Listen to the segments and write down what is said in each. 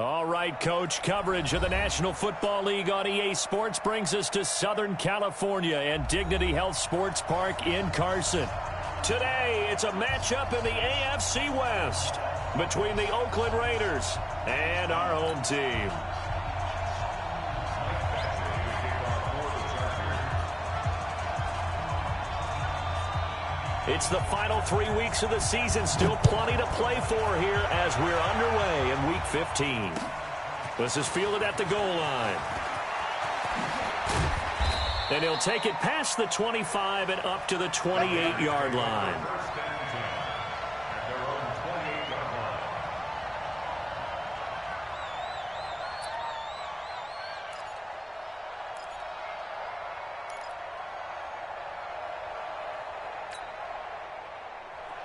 All right, Coach, coverage of the National Football League on EA Sports brings us to Southern California and Dignity Health Sports Park in Carson. Today, it's a matchup in the AFC West between the Oakland Raiders and our home team. It's the final 3 weeks of the season. Still plenty to play for here as we're underway in Week 15. This is fielded at the goal line. And he'll take it past the 25 and up to the 28-yard line.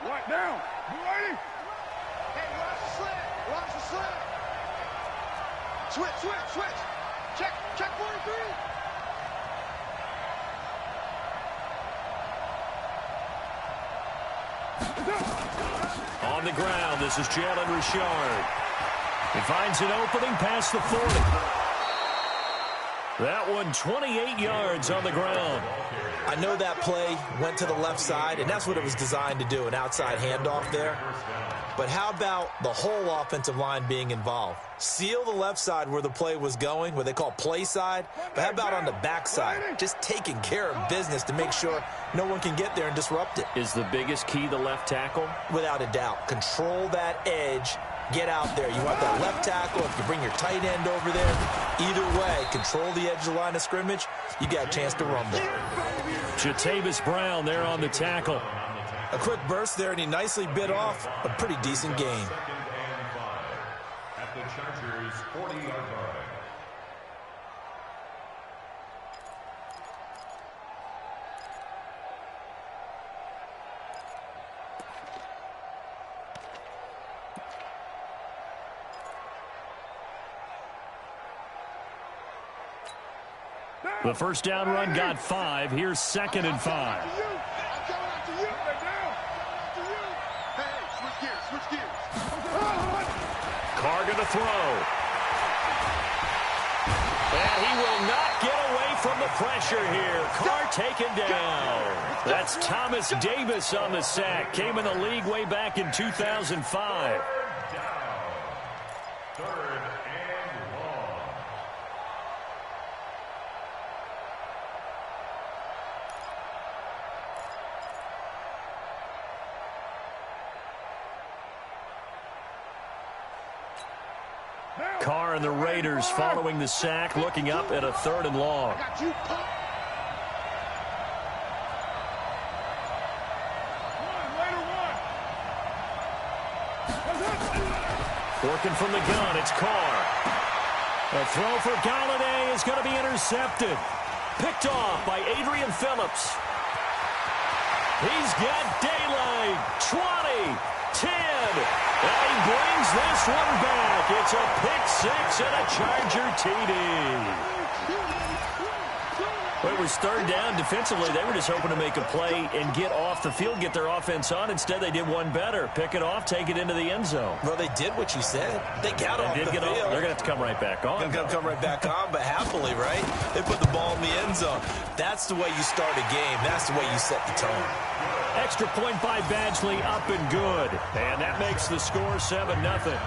Right down. You ready? Hey, watch the slant. Watch the slant. Switch, switch, switch. Check 43. On the ground, this is Jalen Richard. He finds an opening past the 40. That one 28 yards on the ground. I know that play went to the left side, and that's what it was designed to do, an outside handoff there. But how about the whole offensive line being involved? Seal the left side where the play was going, what they call play side. But how about on the back side? Just taking care of business to make sure no one can get there and disrupt it. Is the biggest key the left tackle? Without a doubt. Control that edge. Get out there. You want that left tackle. If you bring your tight end over there, either way, control the edge of the line of scrimmage, you got a chance to rumble. Jatavis Brown there on the tackle. A quick burst there, and he nicely bit off a pretty decent gain. At the Chargers' 40-yard line. The first down run got 5. Here's 2nd and 5. Carr going to throw. And he will not get away from the pressure here. Carr taken down. That's Thomas Davis on the sack. Came in the league way back in 2005. Carr and the Raiders following the sack, looking up at a 3rd and long. Working from the gun, it's Carr. A throw for Galladay is going to be intercepted. Picked off by Adrian Phillips. He's got daylight. 20, 10. And he brings this one back. It's a pick-6 and a Charger TD. Well, it was 3rd down. Defensively, they were just hoping to make a play and get off the field, get their offense on. Instead, they did one better. Pick it off, take it into the end zone. Well, they did what you said. They got off the field. They're going to have to come right back on. They're going to come right back on, but happily, right? They put the ball in the end zone. That's the way you start a game. That's the way you set the tone. Extra point by Badgley, up and good. And that makes the score 7-0.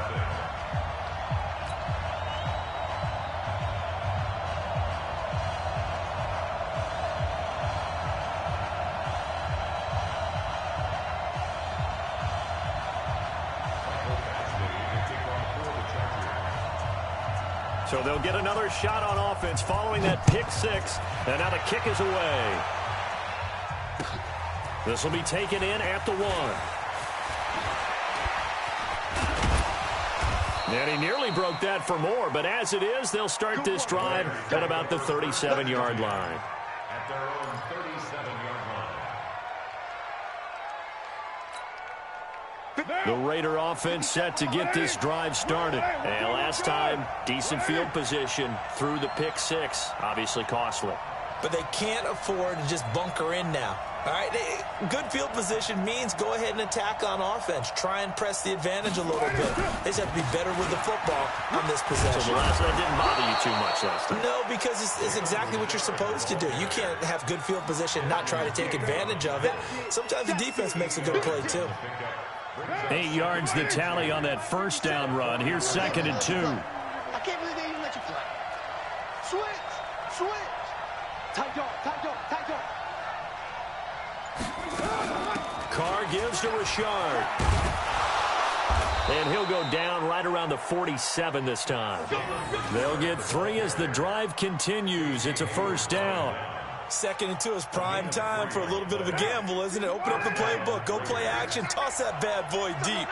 So they'll get another shot on offense following that pick-6. And now the kick is away. This will be taken in at the 1. And he nearly broke that for more, but as it is, they'll start this drive at about the 37-yard line. At their own 37-yard line. The Raider offense set to get this drive started. And last time, decent field position through the pick-6. Obviously costly. But they can't afford to just bunker in now. All right, good field position means go ahead and attack on offense. Try and press the advantage a little bit. They just have to be better with the football on this possession. So that didn't bother you too much last time? No, because it's exactly what you're supposed to do. You can't have good field position, not try to take advantage of it. Sometimes the defense makes a good play, too. 8 yards the tally on that first down run. Here's 2nd and 2. I can't believe they even let you play. Switch. Tight dog. Carr gives to Richard. And he'll go down right around the 47 this time. They'll get 3 as the drive continues. It's a first down. 2nd and 2 is prime time for a little bit of a gamble, isn't it? Open up the playbook, go play action, toss that bad boy deep.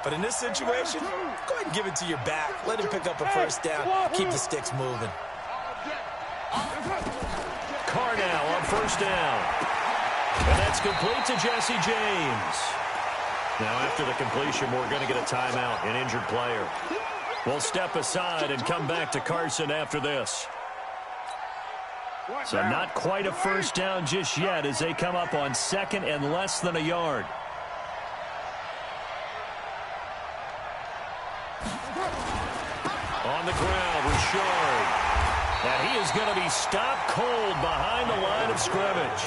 But in this situation, go ahead and give it to your back. Let him pick up a first down. Keep the sticks moving. Carr now on first down. And that's complete to Jesse James. Now after the completion, we're going to get a timeout, an injured player. We'll step aside and come back to Carson after this. So not quite a first down just yet as they come up on 2nd and less than a yard. On the ground, Richard. And he is going to be stopped cold behind the line of scrimmage.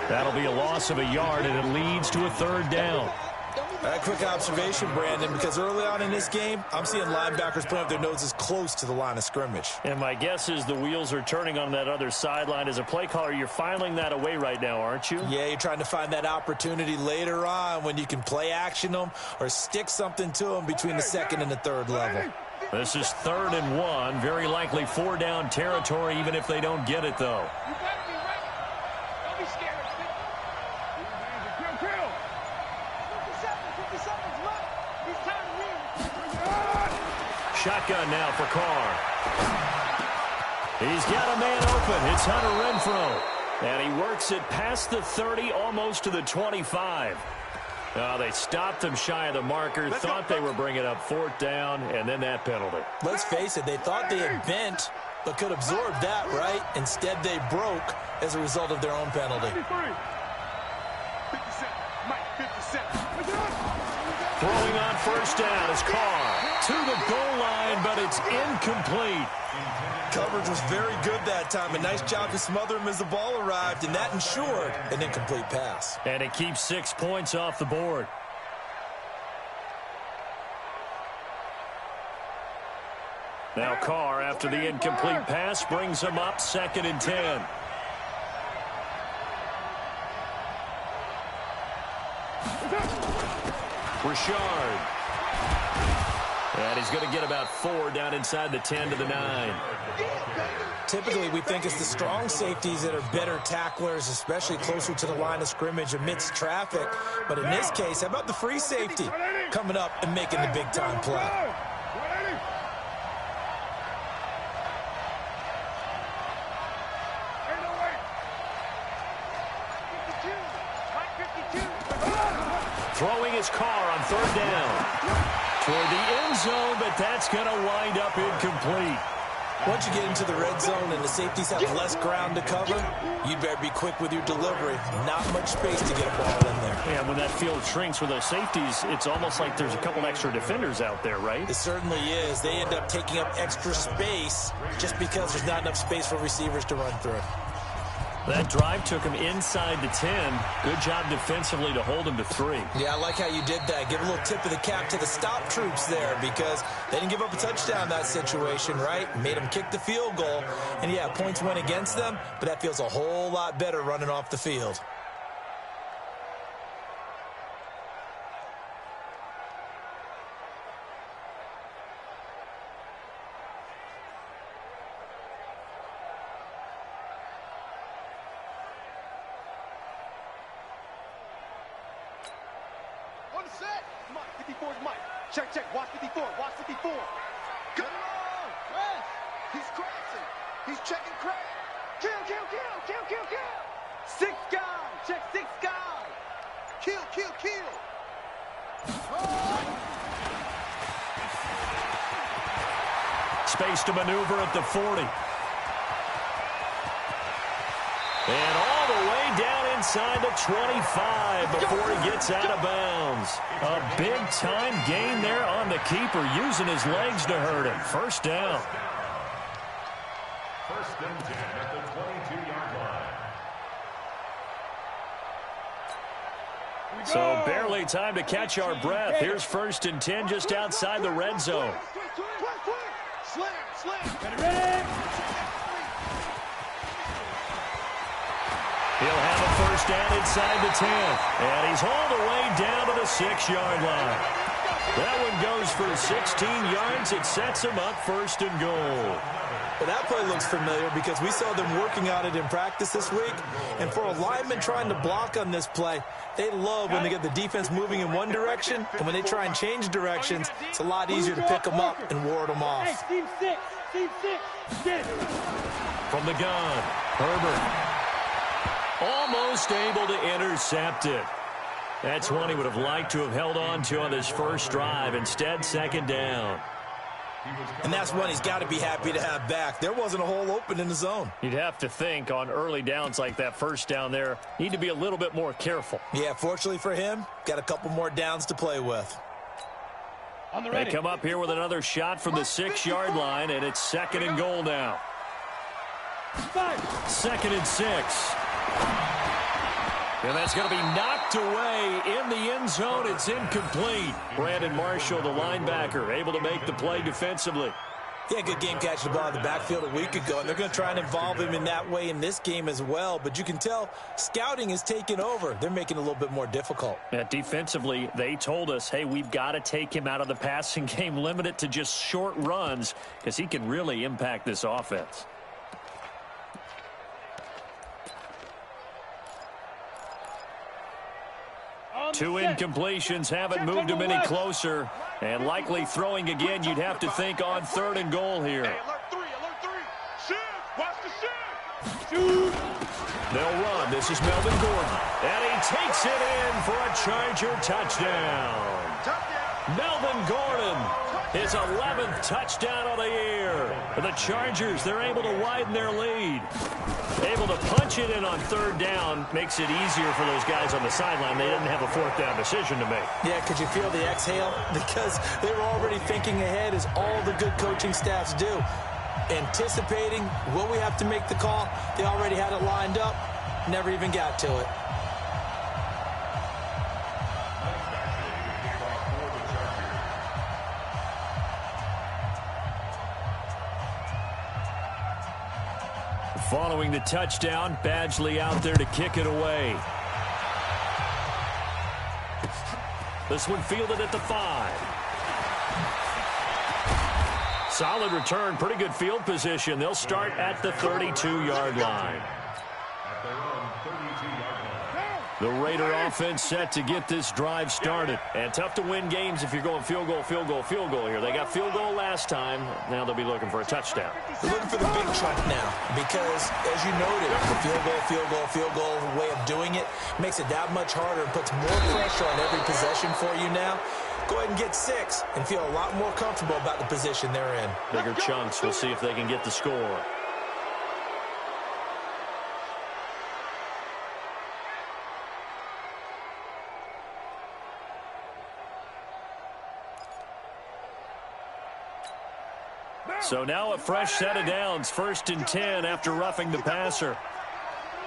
That'll be a loss of a yard, and it leads to a 3rd down. Quick observation, Brandon, because early on in this game, I'm seeing linebackers putting up their noses close to the line of scrimmage. And my guess is the wheels are turning on that other sideline. As a play caller, you're filing that away right now, aren't you? Yeah, you're trying to find that opportunity later on when you can play action them or stick something to them between the 2nd and the 3rd level. This is 3rd and 1. Very likely 4-down territory, even if they don't get it, though. You better be ready. Don't be scared. Kill. 57's left. He's time to win. Shotgun now for Carr. He's got a man open. It's Hunter Renfrow. And he works it past the 30, almost to the 25. They stopped him shy of the marker, thought they were bringing up 4th down, and then that penalty. Let's face it, they thought they had bent, but could absorb that, right? Instead, they broke as a result of their own penalty. 57. Mike, 57. Throwing on first down is Carr. To the goal line, but it's incomplete. Coverage was very good that time. A nice job to smother him as the ball arrived, and that ensured an incomplete pass. And it keeps 6 points off the board. Now Carr, after the incomplete pass, brings him up 2nd and 10. Richard. And he's going to get about 4 down inside the 10 to the 9. Typically, we think it's the strong safeties that are better tacklers, especially closer to the line of scrimmage amidst traffic. But in this case, how about the free safety coming up and making the big-time play? Throwing his Carr on 3rd down. Toward the end zone, but that's going to wind up incomplete. Once you get into the red zone and the safeties have less ground to cover, you better be quick with your delivery. Not much space to get a ball in there. Yeah, when that field shrinks with those safeties, it's almost like there's a couple extra defenders out there, right? It certainly is. They end up taking up extra space just because there's not enough space for receivers to run through. That drive took him inside the 10. Good job defensively to hold him to 3. Yeah, I like how you did that. Give a little tip of the cap to the stop troops there because they didn't give up a touchdown in that situation, right? Made them kick the field goal. And, yeah, points went against them, but that feels a whole lot better running off the field. Set. Mike, 54's Mike. Check. Watch 54. Cut it on. Rest. He's crashing. He's checking crash. Kill. 6 guy. Check 6 guy. Kill. Space to maneuver at the 40. And all the way down inside the 25 before he gets out of bounds. A big-time gain there on the keeper, using his legs to hurt him. First down. First and 10 at the 22-yard line. So barely time to catch our breath. Here's first and 10 just outside the red zone. He'll have a first down inside the 10. And he's hauled away down to the 6-yard line. That one goes for 16 yards. It sets him up first and goal. Well, that play looks familiar because we saw them working on it in practice this week. And for a lineman trying to block on this play, they love when they get the defense moving in one direction. And when they try and change directions, it's a lot easier to pick them up and ward them off. Team six, get it. From the gun, Herbert. Almost able to intercept it. That's one he would have liked to have held on to on his first drive. Instead, second down. And that's one he's got to be happy to have back. There wasn't a hole open in the zone. You'd have to think on early downs like that first down there, need to be a little bit more careful. Yeah, fortunately for him, got a couple more downs to play with. They come up here with another shot from the 6-yard line, and it's second and goal now. Second and 6. And that's going to be knocked away in the end zone. It's incomplete. Brandon Marshall, the linebacker, able to make the play defensively. Yeah, good game catching the ball in the backfield a week ago, and they're going to try and involve him in that way in this game as well. But you can tell scouting is taking over. They're making it a little bit more difficult. Yeah, defensively, they told us, hey, we've got to take him out of the passing game, limit it to just short runs, because he can really impact this offense. Two incompletions haven't moved him any closer. And likely throwing again, you'd have to think on third and goal here. Hey, alert three. Shoot, watch the shoot. Shoot. They'll run. This is Melvin Gordon. And he takes it in for a Charger touchdown. Melvin Gordon, his 11th touchdown of the year. For the Chargers, they're able to widen their lead. Able to punch it in on third down makes it easier for those guys on the sideline. They didn't have a fourth down decision to make. Yeah, could you feel the exhale? Because they were already thinking ahead, as all the good coaching staffs do. Anticipating, will we have to make the call? They already had it lined up, never even got to it. Following the touchdown, Badgley out there to kick it away. This one fielded at the 5. Solid return, pretty good field position. They'll start at the 32-yard line. The Raider offense set to get this drive started. And tough to win games if you're going field goal here. They got field goal last time. Now they'll be looking for a touchdown. They're looking for the big chunk now because, as you noted, the field goal way of doing it makes it that much harder and puts more pressure on every possession for you now. Go ahead and get 6 and feel a lot more comfortable about the position they're in. Bigger chunks. We'll see if they can get the score. So now a fresh set of downs. First and 10 after roughing the passer.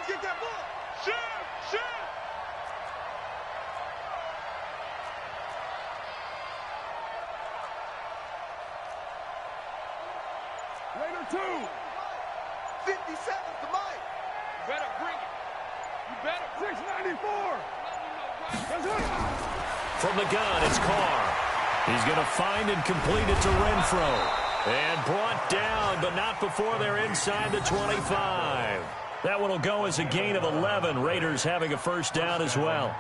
Get that ball. Shoot. Raider 2. 57 to Mike. You better bring it. You better. 694. From the gun, it's Carr. He's going to find and complete it to Renfro. And brought down, but not before they're inside the 25. That one will go as a gain of 11. Raiders having a first down as well.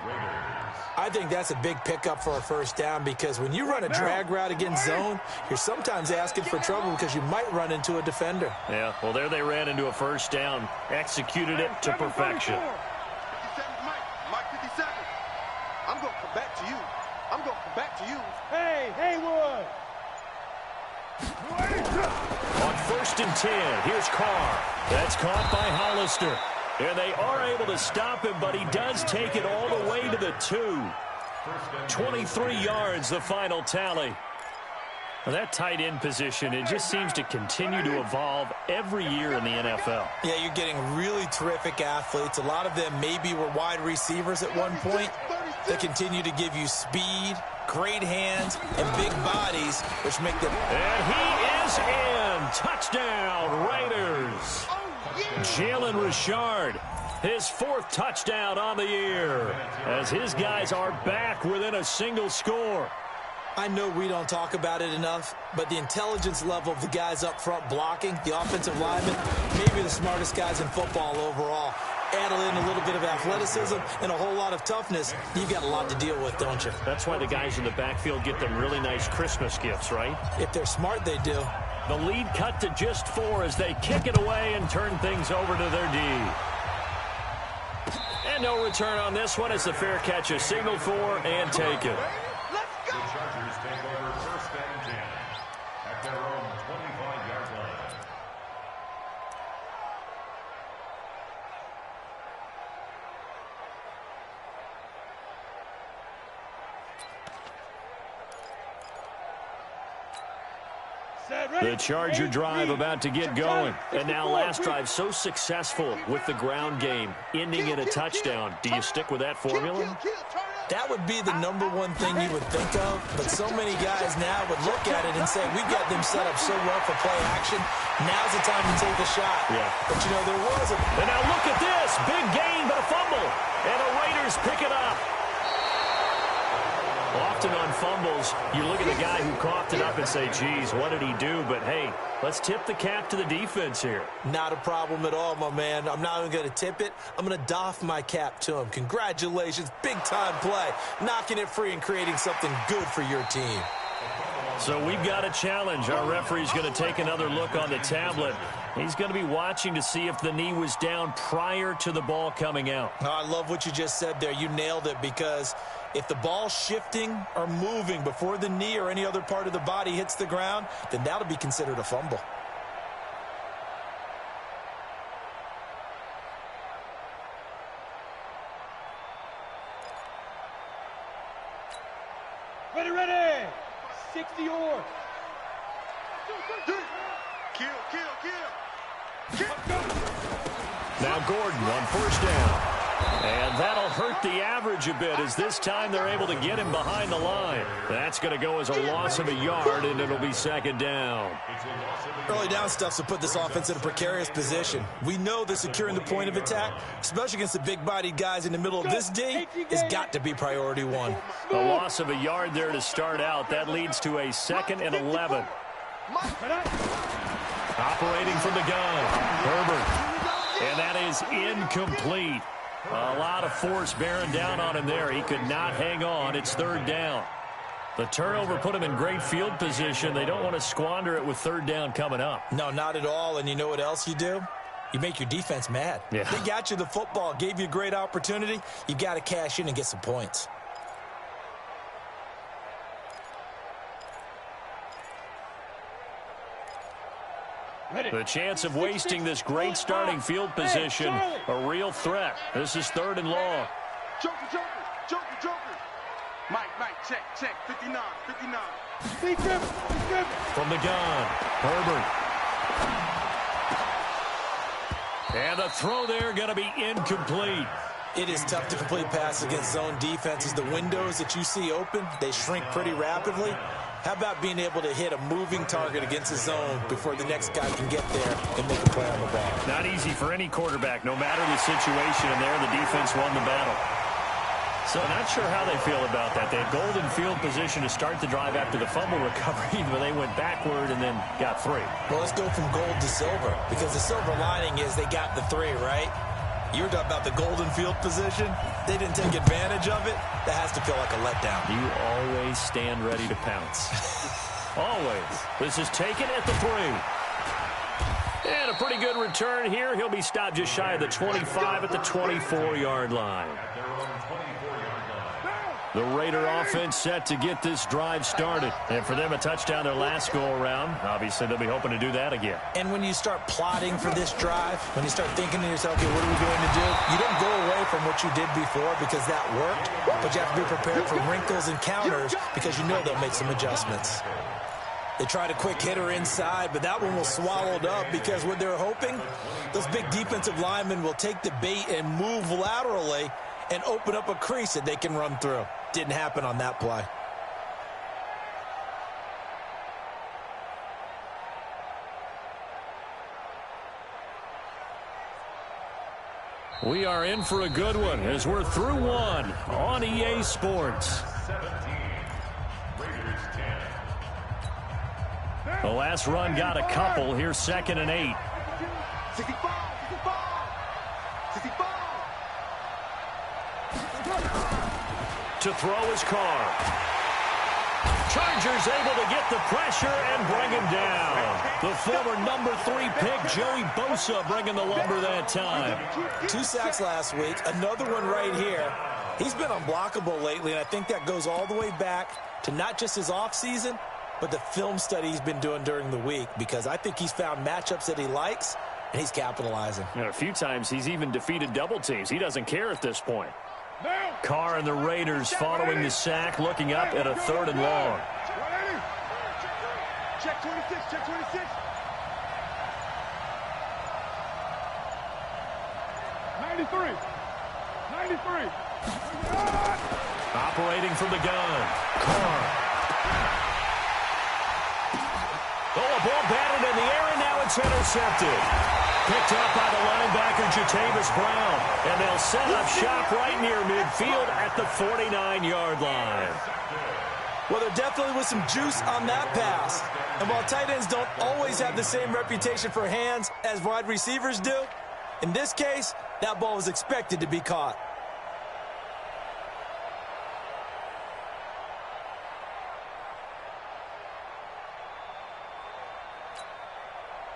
I think that's a big pickup for a first down because when you run a drag route against zone, you're sometimes asking for trouble because you might run into a defender. Yeah, well, there they ran into a first down. Executed it to perfection. 57 Mike 57. I'm going to come back to you. Hey, Haywood. On first and 10, here's Carr. That's caught by Hollister. And they are able to stop him, but he does take it all the way to the 2. 23 yards, the final tally. Well, that tight end position, it just seems to continue to evolve every year in the NFL. Yeah, you're getting really terrific athletes. A lot of them maybe were wide receivers at one point. They continue to give you speed, great hands, and big bodies, which make them... And he is in. Touchdown, Raiders. Jalen Richard, his 4th touchdown on the year, as his guys are back within a single score. I know we don't talk about it enough, but the intelligence level of the guys up front blocking, the offensive linemen, maybe the smartest guys in football overall. Add in a little bit of athleticism and a whole lot of toughness, you've got a lot to deal with, don't you? That's why the guys in the backfield get them really nice Christmas gifts, right? If they're smart, they do. The lead cut to just 4 as they kick it away and turn things over to their D. And no return on this one as the fair catch is signaled for and taken. The Chargers take over 1st and 10 at their own 25-yard line. The Charger drive about to get going. And now last drive so successful with the ground game, ending in a touchdown. Do you stick with that formula? That would be the #1 thing you would think of, but so many guys now would look at it and say, we've got them set up so well for play action. Now's the time to take a shot. Yeah. But, you know, there was a... And now look at this. Big gain, but a fumble. And the Raiders pick it up. Often on fumbles, you look at the guy who coughed it up and say, geez, what did he do? But, hey, let's tip the cap to the defense here. Not a problem at all, my man. I'm not even going to tip it. I'm going to doff my cap to him. Congratulations. Big-time play. Knocking it free and creating something good for your team. So we've got a challenge. Our referee's going to take another look on the tablet. He's going to be watching to see if the knee was down prior to the ball coming out. Oh, I love what you just said there. You nailed it, because if the ball's shifting or moving before the knee or any other part of the body hits the ground, then that'll be considered a fumble. Ready. 60 yards. Kill. Now Gordon on 1st down. And that'll hurt the average a bit, as this time they're able to get him behind the line. That's going to go as a loss of a yard, and it'll be 2nd down. Early down stuff's to put this offense in a precarious position. We know that securing the point of attack, especially against the big-bodied guys in the middle of this D, has got to be priority 1. A loss of a yard there to start out. That leads to a 2nd and 11. Operating from the gun, Herbert. And that is incomplete. A lot of force bearing down on him there. He could not hang on. It's 3rd down. The turnover put him in great field position. They don't want to squander it with 3rd down coming up. No, not at all. And you know what else you do? You make your defense mad. Yeah. They got you the football, gave you a great opportunity. You got to cash in and get some points. The chance of wasting this great starting field position, a real threat. This is 3rd and long. Joker. Mike, check. 59. From the gun, Herbert. And the throw there going to be incomplete. It is tough to complete passes against zone defenses. The windows that you see open, they shrink pretty rapidly. How about being able to hit a moving target against the zone before the next guy can get there and make a play on the ball? Not easy for any quarterback, no matter the situation, and there the defense won the battle. So not sure how they feel about that. They had golden field position to start the drive after the fumble recovery, but they went backward and then got 3. Well, let's go from gold to silver, because the silver lining is they got the 3, right? You were talking about the golden field position. They didn't take advantage of it. That has to feel like a letdown. You always stand ready to pounce. Always. This is taken at the 3. And a pretty good return here. He'll be stopped just shy of the 25 at the 24-yard line. The Raider offense set to get this drive started. And for them, a touchdown their last go-around. Obviously, they'll be hoping to do that again. And when you start plotting for this drive, when you start thinking to yourself, okay, what are we going to do? You don't go away from what you did before because that worked, but you have to be prepared for wrinkles and counters because you know they'll make some adjustments. They tried a quick hitter inside, but that one was swallowed up because what they're hoping, those big defensive linemen will take the bait and move laterally and open up a crease that they can run through. Didn't happen on that play. We are in for a good one as we're through one on EA Sports. 17. Raiders 10. The last run got a couple. Here's 2nd and 8. 65, 65, 65. To throw his car. Chargers able to get the pressure and bring him down. The former number 3 pick, Joey Bosa, bringing the lumber that time. 2 sacks last week, another one right here. He's been unblockable lately, and I think that goes all the way back to not just his offseason, but the film study he's been doing during the week, because I think he's found matchups that he likes, and he's capitalizing. And a few times he's even defeated double teams. He doesn't care at this point. Carr and the Raiders following the sack, looking up at a 3rd and long. Check 26, check 26. 93. 93. Operating from the gun. Carr. Oh, a ball batted in the air, and now it's intercepted. Picked up by the linebacker, Jatavis Brown. And they'll set up shop right near midfield at the 49-yard line. Well, there definitely was some juice on that pass. And while tight ends don't always have the same reputation for hands as wide receivers do, in this case, that ball was expected to be caught.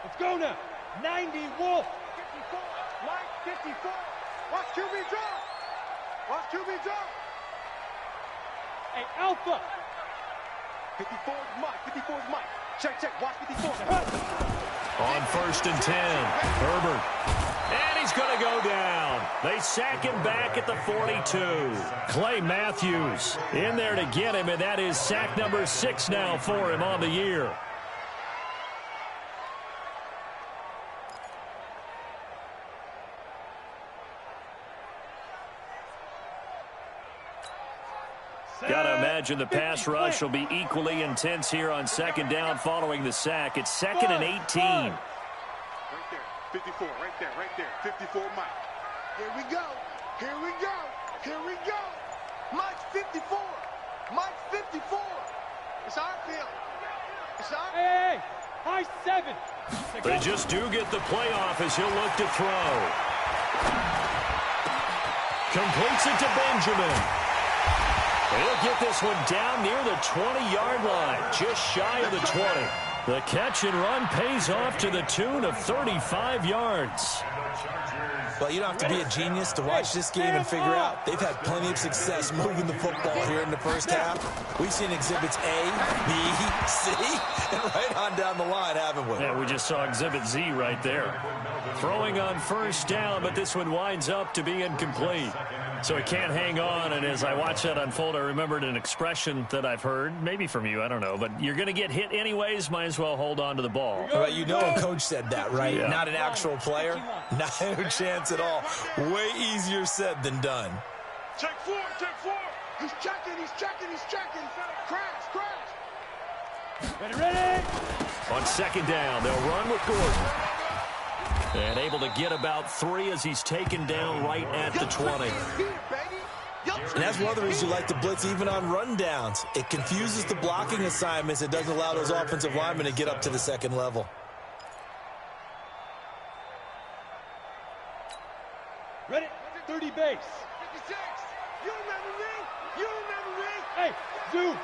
Let's go now. 90 Wolf. 54, Mike, 54. Watch QB drop. Watch QB drop. Hey, Alpha. 54 is Mike, 54 is Mike. Check, check, watch 54. On 1st and 10, Herbert. And he's going to go down. They sack him back at the 42. Clay Matthews in there to get him, and that is sack number 6 now for him on the year. Got to imagine the pass rush will be equally intense here on 2nd down following the sack. It's 2nd and 18. Right there, 54, right there, right there. 54, Mike. Here we go, here we go, here we go. Mike's 54, Mike's 54. It's our field. It's our field. Hey, high 7. They just do get the playoff as he'll look to throw. Completes it to Benjamin. He'll get this one down near the 20-yard line, just shy of the 20. The catch and run pays off to the tune of 35 yards. Well, you don't have to be a genius to watch this game and figure out they've had plenty of success moving the football here in the first half. We've seen exhibits A, B, C, and right on down the line, haven't we? Yeah, we just saw exhibit Z right there. Throwing on 1st down, but this one winds up to be incomplete. So he can't hang on, and as I watched that unfold, I remembered an expression that I've heard, maybe from you, I don't know, but you're going to get hit anyways, might as well hold on to the ball. Well, you know a coach said that, right? Yeah. Not an actual player. Not a chance at all. Way easier said than done. Check 4, check 4. He's checking, he's checking, he's checking. Crash, crash. Ready, ready. On 2nd down, they'll run with Gordon. And able to get about 3 as he's taken down right at the 20. And that's one of the reasons you like to blitz even on rundowns. It confuses the blocking assignments. It doesn't allow those offensive linemen to get up to the 2nd level. Ready, 30 base. 56. You remember me? You remember me? Hey, zoom.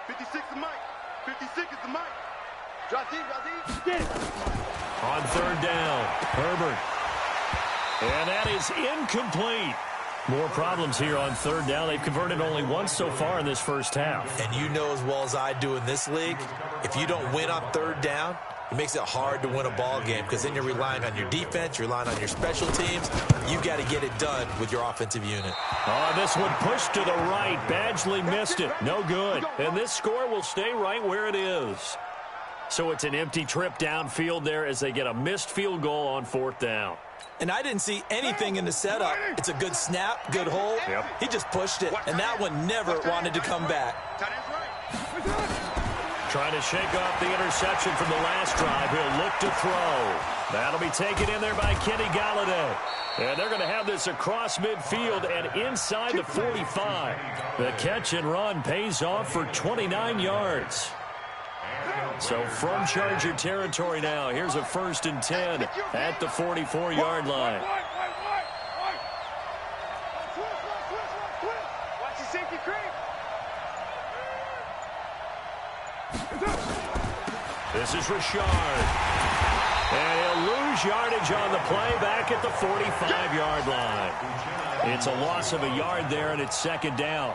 56 is Mike. 56 is the Mike. Drop deep, drop deep. Get it. On 3rd down, Herbert. And that is incomplete. More problems here on third down. They've converted only once so far in this first half. And you know as well as I do in this league, if you don't win on third down, it makes it hard to win a ball game because then you're relying on your defense, you're relying on your special teams. You've got to get it done with your offensive unit. Oh, this one pushed to the right. Badgley missed it. No good. And this score will stay right where it is. So it's an empty trip downfield there as they get a missed field goal on fourth down. And I didn't see anything in the setup. It's a good snap, good hold. Yep. He just pushed it, and that one never wanted to come back. Trying to shake off the interception from the last drive. He'll look to throw. That'll be taken in there by Kenny Galladay. And they're going to have this across midfield and inside the 45. The catch and run pays off for 29 yards. So from Charger territory now, here's a 1st and 10 at the 44-yard line. Watch the safety creep. This is Richard. And he'll lose yardage on the play back at the 45-yard line. It's a loss of a yard there, and it's 2nd down.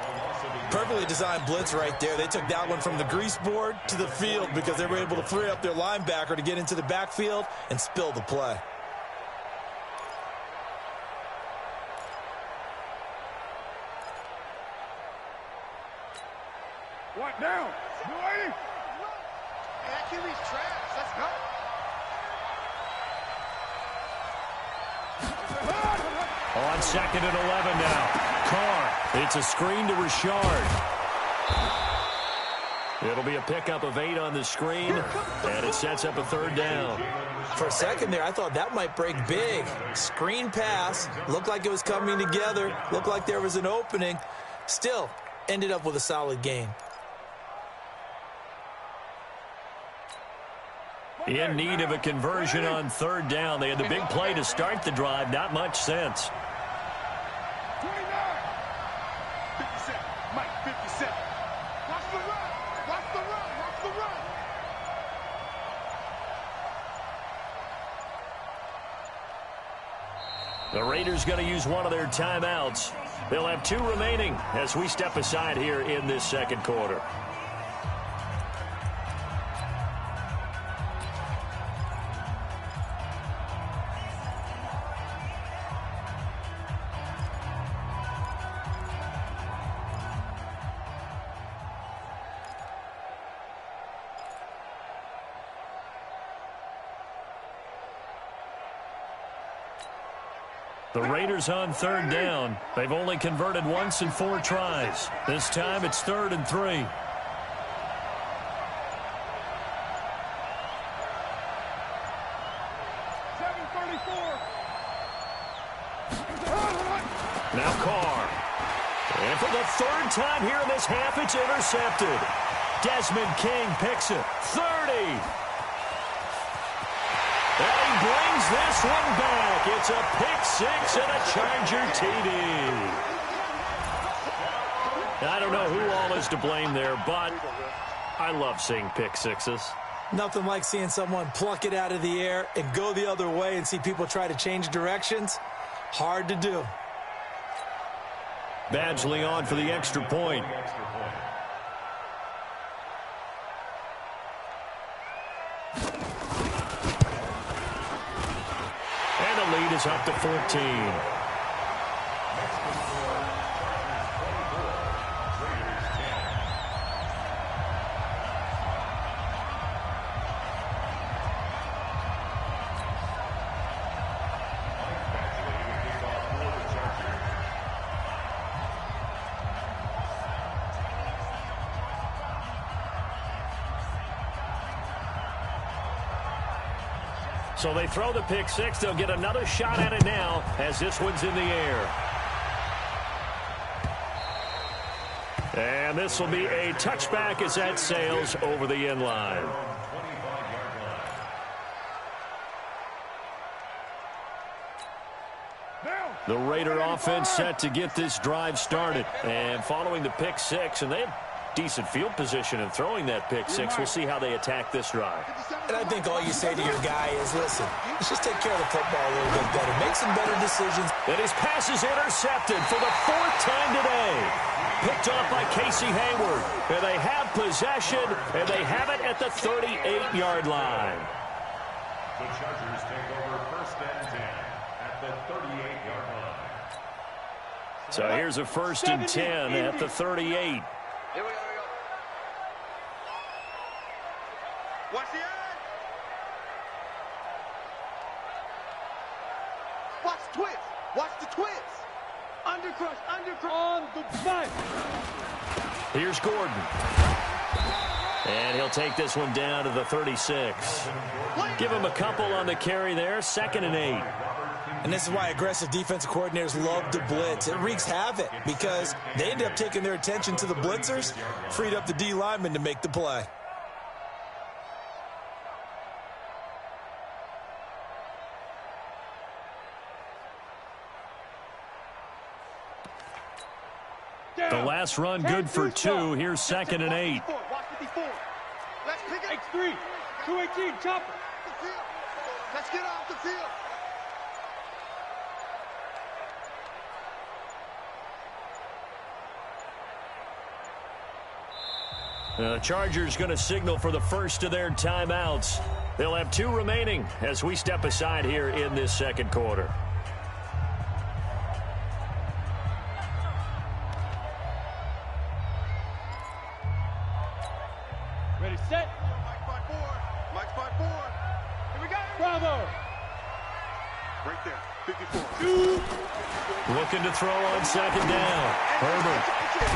Perfectly designed blitz right there. They took that one from the grease board to the field because they were able to free up their linebacker to get into the backfield and spill the play. What now? Waiting. Achilles traps. Let's go. On 2nd and 11 now. Carr. It's a screen to Richard. It'll be a pickup of 8 on the screen, and it sets up a 3rd down. For a second there, I thought that might break big. Screen pass. Looked like it was coming together. Looked like there was an opening. Still, ended up with a solid gain. In need of a conversion on 3rd down. They had the big play to start the drive. Not much sense. 57. Mike, 57. Watch the run. Watch the run. Watch the run. The Raiders going to use one of their timeouts. They'll have 2 remaining as we step aside here in this 2nd quarter. The Raiders on 3rd down. They've only converted once in 4 tries. This time it's 3rd and 3. Now Carr. And for the 3rd time here in this half, it's intercepted. Desmond King picks it. 30. And he brings this one back. It's a pick 6 and a Charger TD. I don't know who all is to blame there, but I love seeing pick 6s. Nothing like seeing someone pluck it out of the air and go the other way and see people try to change directions. Hard to do. Badgley on for the extra point. Lead is up to 14. So they throw the pick 6. They'll get another shot at it now as this one's in the air. And this will be a touchback as that sails over the end line. The Raider offense set to get this drive started. And following the pick 6, and they have decent field position in throwing that pick six. We'll see how they attack this drive. And I think all you say to your guy is, listen, let's just take care of the football a little bit better. Make some better decisions. And his pass is intercepted for the 4th time today. Picked off by Casey Hayward. And they have possession, and they have it at the 38-yard line. The Chargers take over 1st and 10 at the 38-yard line. So here's a 1st and 10 at the 38. Here we go. Watch the edge. Watch the twist. Watch the twist. Undercrush. On the back. Here's Gordon. And he'll take this one down to the 36. Give him a couple on the carry there. 2nd and 8. And this is why aggressive defensive coordinators love to blitz. It wreaks havoc because they end up taking their attention to the blitzers, freed up the D lineman to make the play. The last run good for 2. Here's 2nd and 8. Watch 54. Let's pick it. X3. 218. Chopper. Let's get off the field. The Chargers going to signal for the first of their timeouts. They'll have 2 remaining as we step aside here in this 2nd quarter. Ready, set. Mike 5-4. Here we go. Bravo. Right there. 54. Looking to throw on 2nd down. Herbert.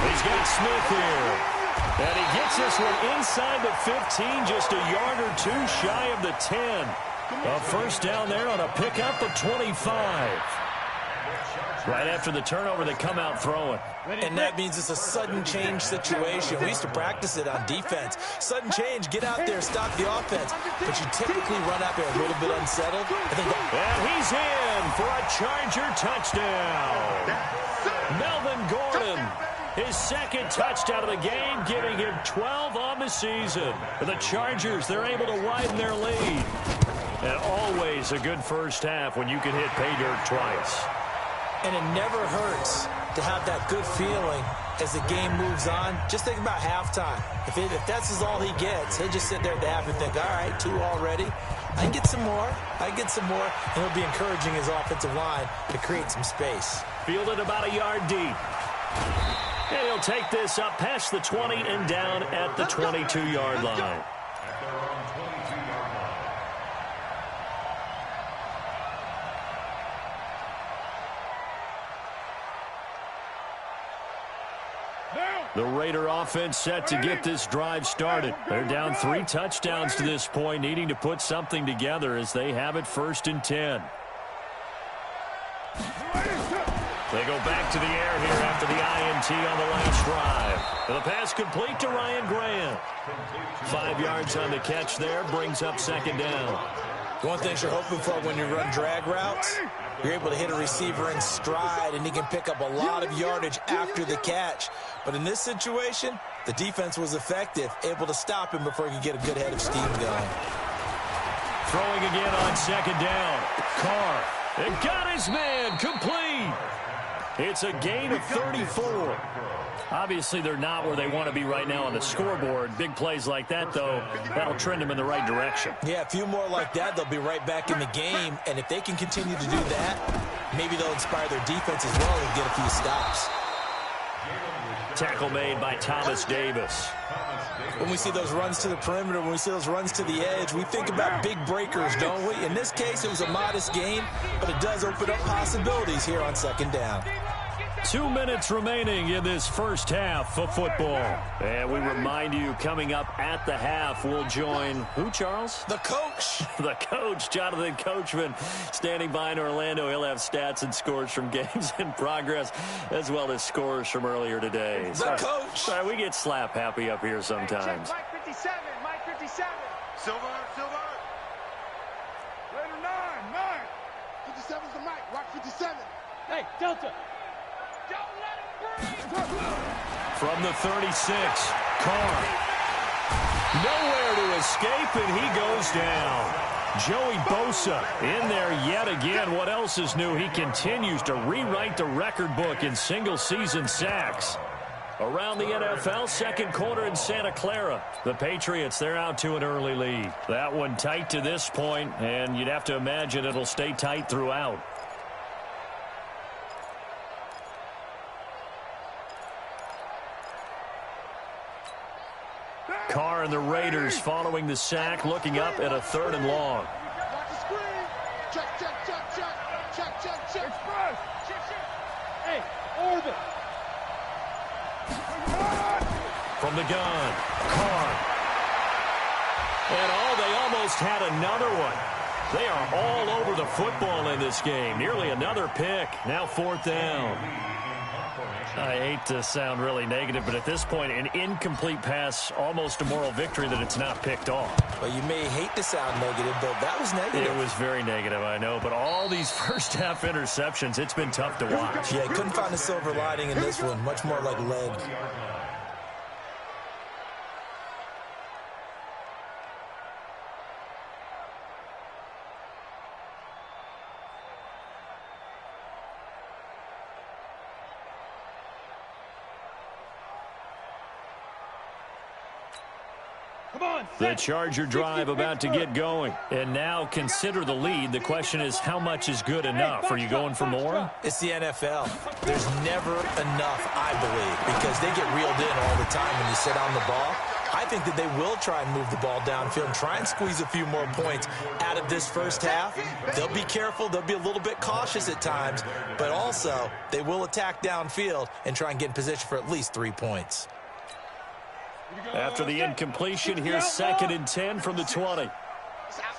He's got Smith here. And he gets this one inside the 15, just a yard or 2 shy of the 10. A 1st down there on a pickup of 25. Right after the turnover, they come out throwing. And that means it's a sudden change situation. We used to practice it on defense. Sudden change, get out there, stop the offense. But you typically run out there a little bit unsettled. And he's in for a Charger touchdown. Melvin Gordon, his 2nd touchdown of the game, giving him 12 on the season. For the Chargers, they're able to widen their lead. And always a good first half when you can hit pay dirt twice. And it never hurts to have that good feeling as the game moves on. Just think about halftime. If that's all he gets, he'll just sit there at the half and think, all right, 2 already. I can get some more. And he'll be encouraging his offensive line to create some space. Fielded about a yard deep. And he'll take this up past the 20 and down at the 22-yard line. At their own 22-yard line. The Raider offense set to get this drive started. They're down 3 touchdowns to this point, needing to put something together as they have it 1st and 10. They go back to the air here after the INT on the last drive. The pass complete to Ryan Grant. 5 yards on the catch there, brings up 2nd down. One thing you're hoping for when you run drag routes, you're able to hit a receiver in stride, and he can pick up a lot of yardage after the catch. But in this situation, the defense was effective, able to stop him before he could get a good head of steam going. Throwing again on 2nd down. Carr. And got his man complete. It's a gain of 34. Obviously, they're not where they want to be right now on the scoreboard. Big plays like that, though, that'll trend them in the right direction. Yeah, a few more like that, they'll be right back in the game. And if they can continue to do that, maybe they'll inspire their defense as well and get a few stops. Tackle made by Thomas Davis. When we see those runs to the perimeter, when we see those runs to the edge, we think about big breakers, don't we? In this case, it was a modest gain, but it does open up possibilities here on 2nd down. 2 minutes remaining in this first half of football. And we remind you, coming up at the half, we'll join who, Charles? The coach. The coach, Jonathan Coachman, standing by in Orlando. He'll have stats and scores from games in progress, as well as scores from earlier today. The coach. Sorry, we get slap happy up here sometimes. Mike 57. Mike 57. Silver. Raider 9. 57's the mic. Watch 57. Hey, Delta. Don't let him breathe. From the 36, Carr. Nowhere to escape, and he goes down. Joey Bosa in there yet again. What else is new? He continues to rewrite the record book in single-season sacks. Around the NFL, second quarter in Santa Clara. The Patriots, they're out to an early lead. That one tight to this point, and you'd have to imagine it'll stay tight throughout. Carr and the Raiders following the sack, looking up at a 3rd and long. Check, check, check, check, check, check, check. Express. Check, check. Hey, orbit. From the gun, Carr. And they almost had another one. They are all over the football in this game. Nearly another pick. Now 4th down. I hate to sound really negative, but at this point, an incomplete pass, almost a moral victory that it's not picked off. Well, you may hate to sound negative, but that was negative. It was very negative, I know. But all these first-half interceptions, it's been tough to watch. Yeah, couldn't find a silver lining in this one. Much more like lead. The Charger drive about to get going. And now consider the lead. The question is, how much is good enough? Are you going for more? It's the NFL. There's never enough, I believe, because they get reeled in all the time when you sit on the ball. I think that they will try and move the ball downfield and try and squeeze a few more points out of this first half. They'll be careful. They'll be a little bit cautious at times, but also they will attack downfield and try and get in position for at least 3 points. After the incompletion, here's 2nd and 10 from the 20.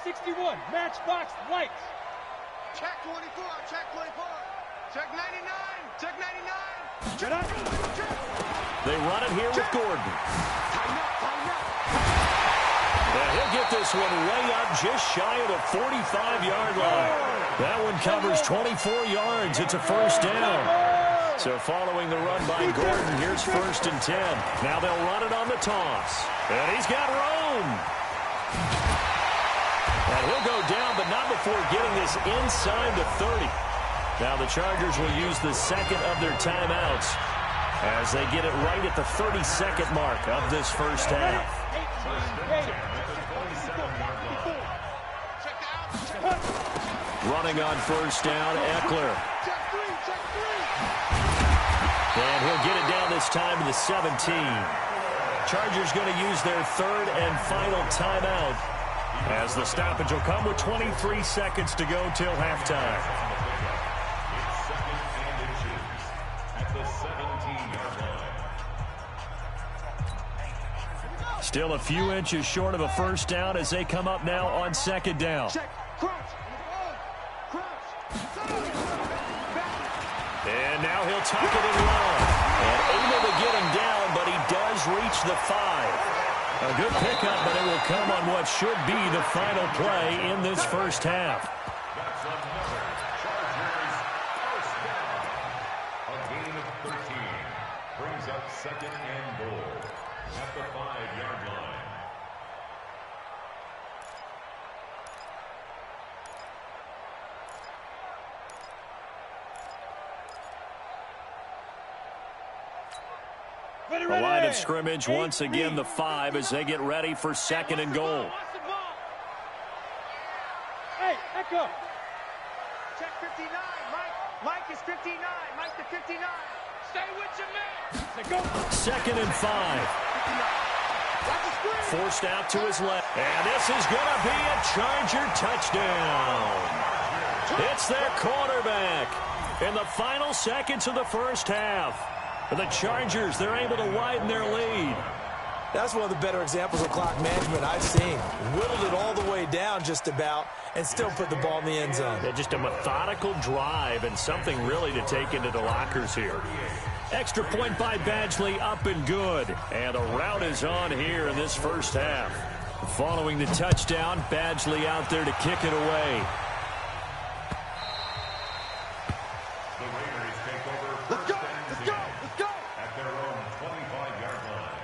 61, matchbox lights. Check 24, check 24. Check 99, check 99. Get up. They run it here with Gordon. And he'll get this one way up just shy of the 45-yard line. That one covers 24 yards. It's a 1st down. So following the run by Gordon, here's 1st and 10. Now they'll run it on the toss. And he's got room. And he'll go down, but not before getting this inside the 30. Now the Chargers will use the 2nd of their timeouts as they get it right at the 32nd mark of this first half. Running on 1st down, Eckler. And he'll get it down this time to the 17. Chargers going to use their 3rd and final timeout as the stoppage will come with 23 seconds to go till halftime. Still a few inches short of a 1st down as they come up now on 2nd down. And now he'll tuck it and run. And able to get him down, but he does reach the 5. A good pickup, but it will come on what should be the final play in this first half. That's another Chargers first down. A gain of 13 brings up 2nd and goal at the 5-yard line. The line of scrimmage, once again, the 5 as they get ready for 2nd and goal. Hey, Echo. Check 59, Mike. Mike is 59. Mike to 59. Stay with your man. Go. 2nd and 5. Forced out to his left. And this is going to be a Charger touchdown. It's their quarterback in the final seconds of the first half. The Chargers, they're able to widen their lead. That's one of the better examples of clock management I've seen. Whittled it all the way down just about and still put the ball in the end zone. Yeah, just a methodical drive and something really to take into the lockers here. Extra point by Badgley, up and good. And the route is on here in this first half. Following the touchdown, Badgley out there to kick it away. The Raiders take over Let's go, first and let's go, 10 let's go. at their own 25-yard line.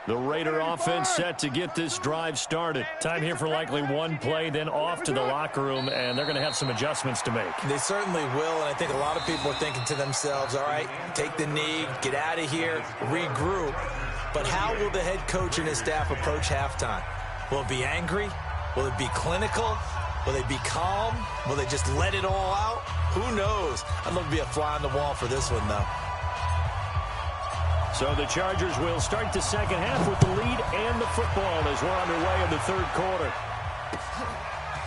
The Raider offense set to get this drive started. Time here for likely one play, then off to the locker room, and they're going to have some adjustments to make. They certainly will, and I think a lot of people are thinking to themselves, all right, take the knee, get out of here, regroup. But how will the head coach and his staff approach halftime? Will it be angry? Will it be clinical? Will they be calm? Will they just let it all out? Who knows? I'd love to be a fly on the wall for this one, though. So the Chargers will start the second half with the lead and the football as we're underway in the third quarter.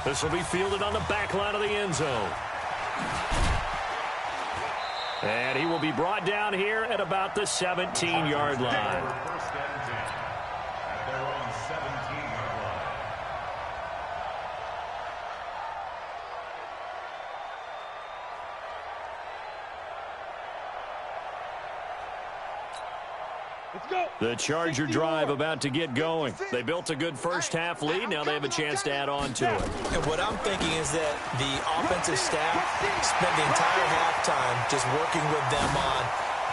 This will be fielded on the back line of the end zone. And he will be brought down here at about the 17-yard line. First and 10 at their own 17-yard line. Let's go. The Charger drive about to get going. They built a good first-half lead. Now they have a chance to add on to it. And what I'm thinking is that the offensive staff spent the entire halftime just working with them on,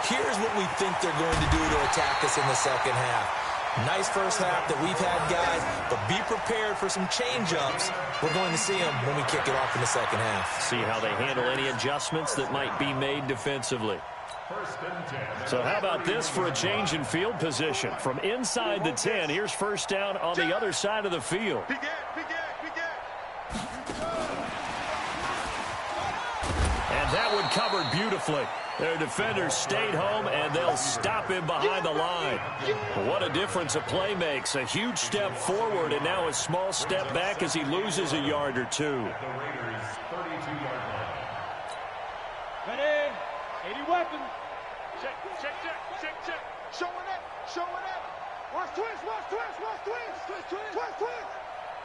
here's what we think they're going to do to attack us in the second half. Nice first half that we've had, guys, but be prepared for some change-ups. We're going to see them when we kick it off in the second half. See how they handle any adjustments that might be made defensively. So how about this for a change in field position? From inside the 10, here's first down on the other side of the field. And that one covered beautifully. Their defenders stayed home, and they'll stop him behind the line. What a difference a play makes. A huge step forward, and now a small step back as he loses a yard or two. The Raiders' 32-yard line. Ready? 80 weapons. Check. Showing up. Watch twist.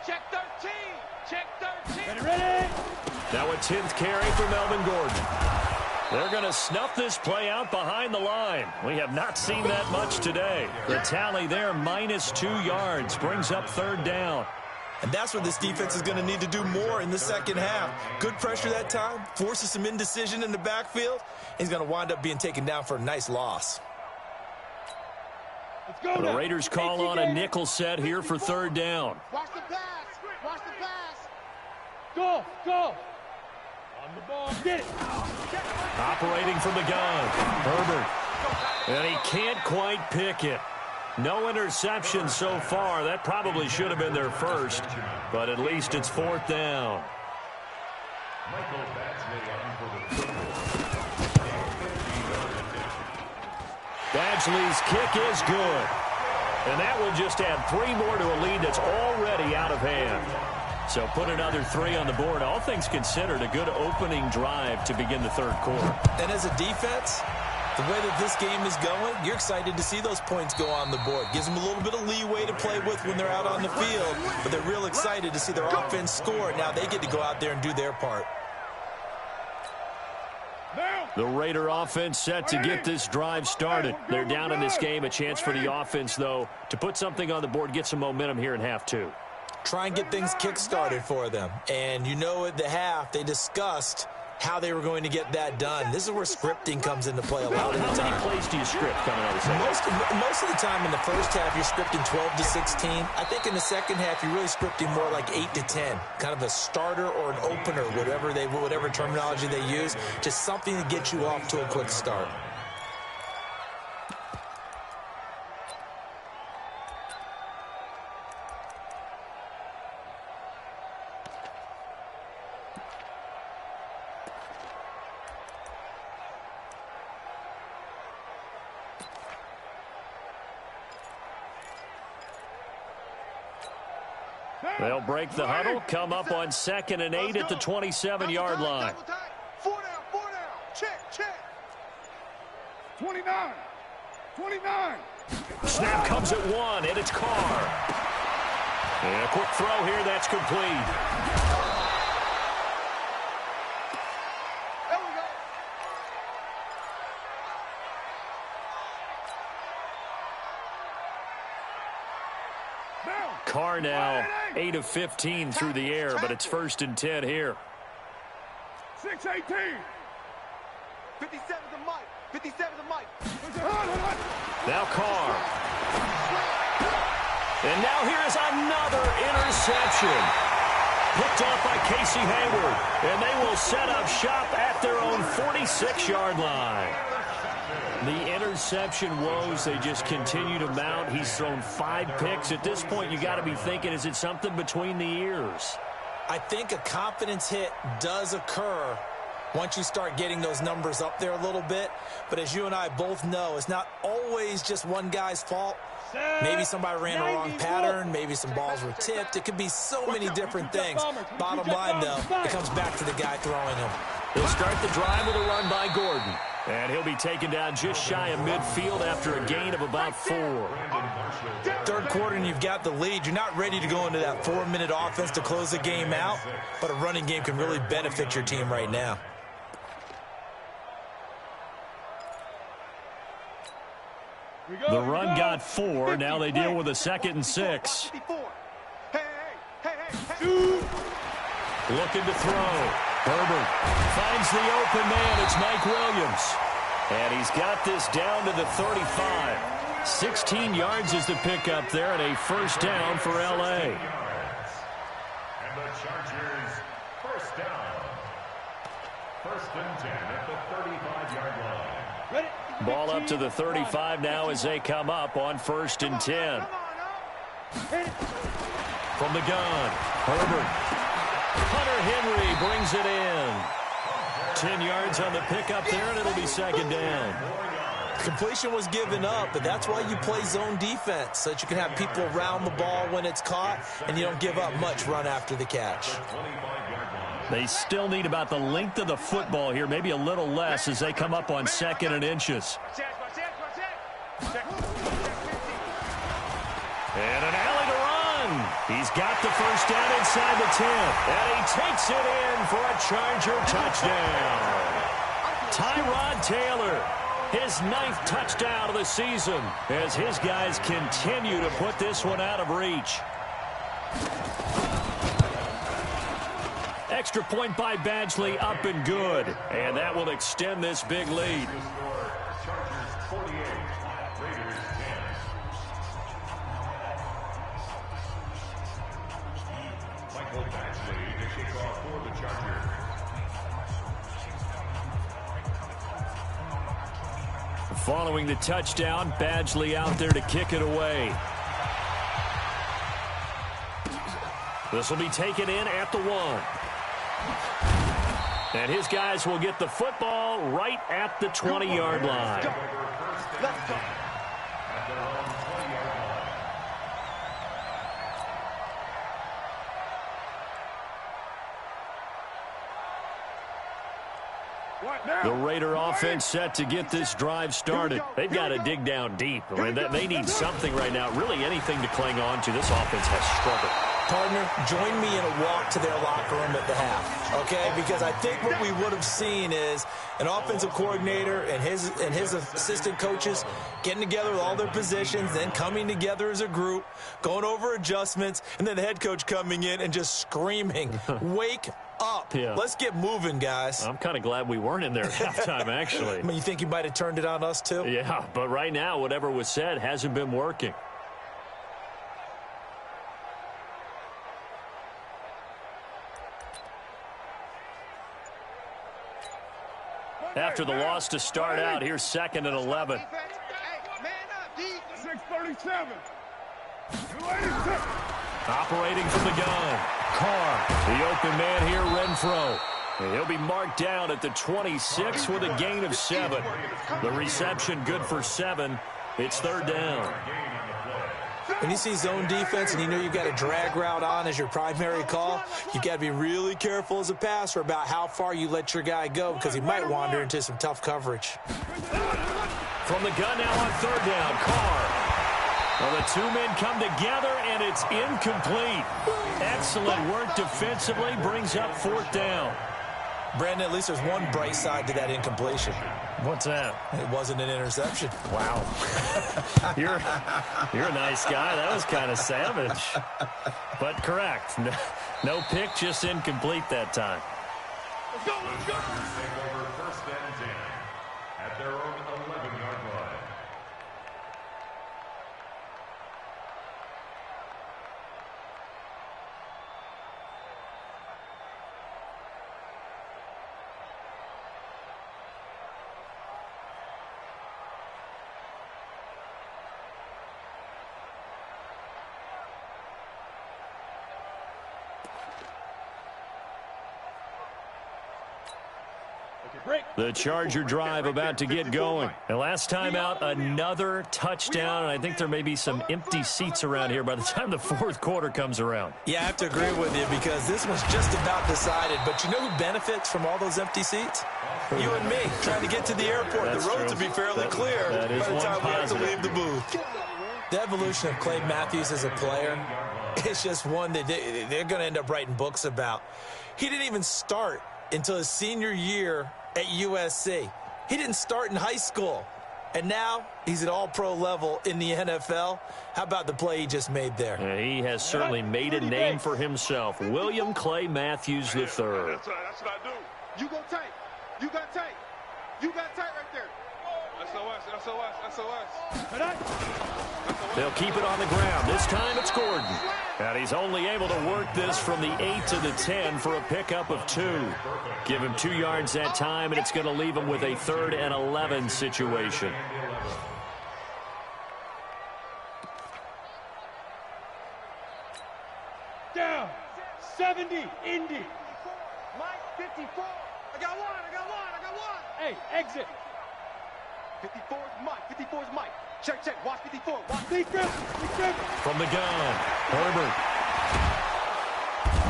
Check 13. Check 13. Ready? Now a 10th carry for Melvin Gordon. They're going to snuff this play out behind the line. We have not seen that much today. The tally there, -2 yards, brings up third down. And that's what this defense is going to need to do more in the second half. Good pressure that time, forces some indecision in the backfield. He's going to wind up being taken down for a nice loss. Let's go. The Raiders call on a nickel set here for third down. Watch the pass. Go. On the ball. Get it. Operating from the gun, Herbert. And he can't quite pick it. No interception so far. That probably should have been their first, but at least it's fourth down. Michael Badgley on for the triple. Badgley's kick is good. And that will just add 3 more to a lead that's already out of hand. So put another 3 on the board. All things considered, a good opening drive to begin the third quarter. And as a defense, the way that this game is going, you're excited to see those points go on the board. Gives them a little bit of leeway to play with when they're out on the field, but they're real excited to see their offense score. Now they get to go out there and do their part. The Raider offense set to get this drive started. They're down in this game. A chance for the offense, though, to put something on the board, get some momentum here in half 2. Try and get things kick-started for them. And you know at the half, they discussed how they were going to get that done. This is where scripting comes into play a lot of the time. How many plays do you script coming out of the second? Most of the time in the first half, you're scripting 12 to 16. I think in the second half, you're really scripting more like 8 to 10. Kind of a starter or an opener, whatever terminology they use. Just something to get you off to a quick start. They'll break the huddle, come up on 2nd and 8 at the 27-yard line. 4 down. Check. 29. Snap comes at 1, and it's Carr. And a quick throw here, that's complete. There we go. Carr now 8 of 15 through the air, but it's 1st and 10 here. 6-18. 57 to Mike. Now Carr. And now here is another interception. Picked off by Casey Hayward. And they will set up shop at their own 46-yard line. The interception woes, they just continue to mount. He's thrown 5 picks. At this point, you got to be thinking, is it something between the ears? I think a confidence hit does occur once you start getting those numbers up there a little bit. But as you and I both know, it's not always just one guy's fault. Maybe somebody ran a wrong pattern. Maybe some balls were tipped. It could be so many different things. Bottom line, though, it comes back to the guy throwing them. He'll start the drive with a run by Gordon. And he'll be taken down just shy of midfield after a gain of about 4. Third quarter and you've got the lead. You're not ready to go into that 4-minute offense to close the game out, but a running game can really benefit your team right now. The run got 4. Now they deal with a 2nd and 6. Looking to throw. Herbert finds the open man. It's Mike Williams. And he's got this down to the 35. 16 yards is the pickup there, and a first down for L.A. And the Chargers, first down. 1st and 10 at the 35-yard line. Ball up to the 35 now as they come up on 1st and 10. From the gun, Herbert. Hunter Henry brings it in. 10 yards on the pickup there, and it'll be 2nd down. Completion was given up, but that's why you play zone defense, so that you can have people around the ball when it's caught, and you don't give up much run after the catch. They still need about the length of the football here, maybe a little less as they come up on 2nd and inches. And an alley to run. He's got the first down inside the 10. And he takes it in for a Charger touchdown. Tyrod Taylor, his 9th touchdown of the season as his guys continue to put this one out of reach. Extra point by Badgley, up and good. And that will extend this big lead. Chargers 48, Raiders 10. Michael Badgley to kick off for the Chargers. Following the touchdown, Badgley out there to kick it away. This will be taken in at the 1. And his guys will get the football right at the 20-yard line. The Raider offense set to get this drive started. They've got to dig down deep. I mean, they need something right now, really anything to cling on to. This offense has struggled. Partner, join me in a walk to their locker room at the half, okay? Because I think what we would have seen is an offensive coordinator and his assistant coaches getting together with all their positions, then coming together as a group, going over adjustments, and then the head coach coming in and just screaming, wake up. Yeah. Let's get moving, guys. I'm kind of glad we weren't in there at halftime, actually. I mean, you think you might have turned it on us, too? Yeah, but right now, whatever was said hasn't been working. After the loss to start out, here's 2nd and 11. 637. Operating from the gun. Carr, the open man here, Renfro. And he'll be marked down at the 26 with a gain of 7. The reception good for 7. It's 3rd down. When you see zone defense and you know you've got a drag route on as your primary call, you've got to be really careful as a passer about how far you let your guy go because he might wander into some tough coverage. From the gun now on 3rd down, Carr. Well, the 2 men come together, and it's incomplete. Excellent work defensively, brings up 4th down. Brandon, at least there's one bright side to that incompletion. What's that? It wasn't an interception. Wow. You're a nice guy. That was kind of savage. But correct. No pick, just incomplete that time. Let's go, let's go. Take over 1st and 10 at their own 11-yard line. The Charger drive about to get going. And last time out, another touchdown. And I think there may be some empty seats around here by the time the fourth quarter comes around. Yeah, I have to agree with you because this one's just about decided. But you know who benefits from all those empty seats? You and me, trying to get to the airport. That's the roads true. will be fairly clear that is by the time we have to positive. leave the booth. The evolution of Clay Matthews as a player, it's just one that they're going to end up writing books about. He didn't even start until his senior year at USC. He didn't start in high school. And now he's at all-pro level in the NFL. How about the play he just made there? Yeah, he has certainly made a name for himself. William Clay Matthews III. That's what I do. You go tight. You got tight. You got tight right there. SOS, SOS, SOS. They'll keep it on the ground. This time it's Gordon. And he's only able to work this from the 8 to the 10 for a pickup of 2. Give him 2 yards that time, and it's going to leave him with a 3rd and 11 situation. Down. 70. Indy. Mike, 54. I got one. Hey, exit. 54 is Mike. 54 is Mike. Check. Watch 54. Watch. Defense. From the gun, Herbert.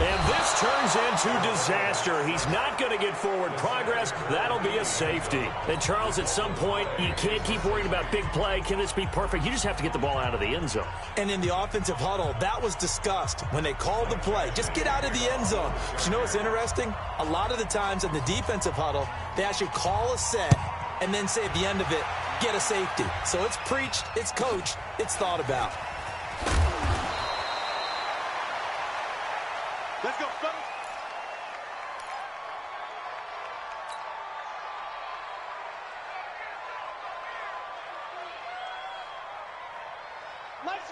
And this turns into disaster. He's not going to get forward progress. That'll be a safety. And, Charles, at some point, you can't keep worrying about big play. Can this be perfect? You just have to get the ball out of the end zone. And in the offensive huddle, that was discussed when they called the play. Just get out of the end zone. But you know what's interesting? A lot of the times in the defensive huddle, they actually call a set and then say at the end of it, get a safety. So it's preached, it's coached, it's thought about. Let's go, fellas.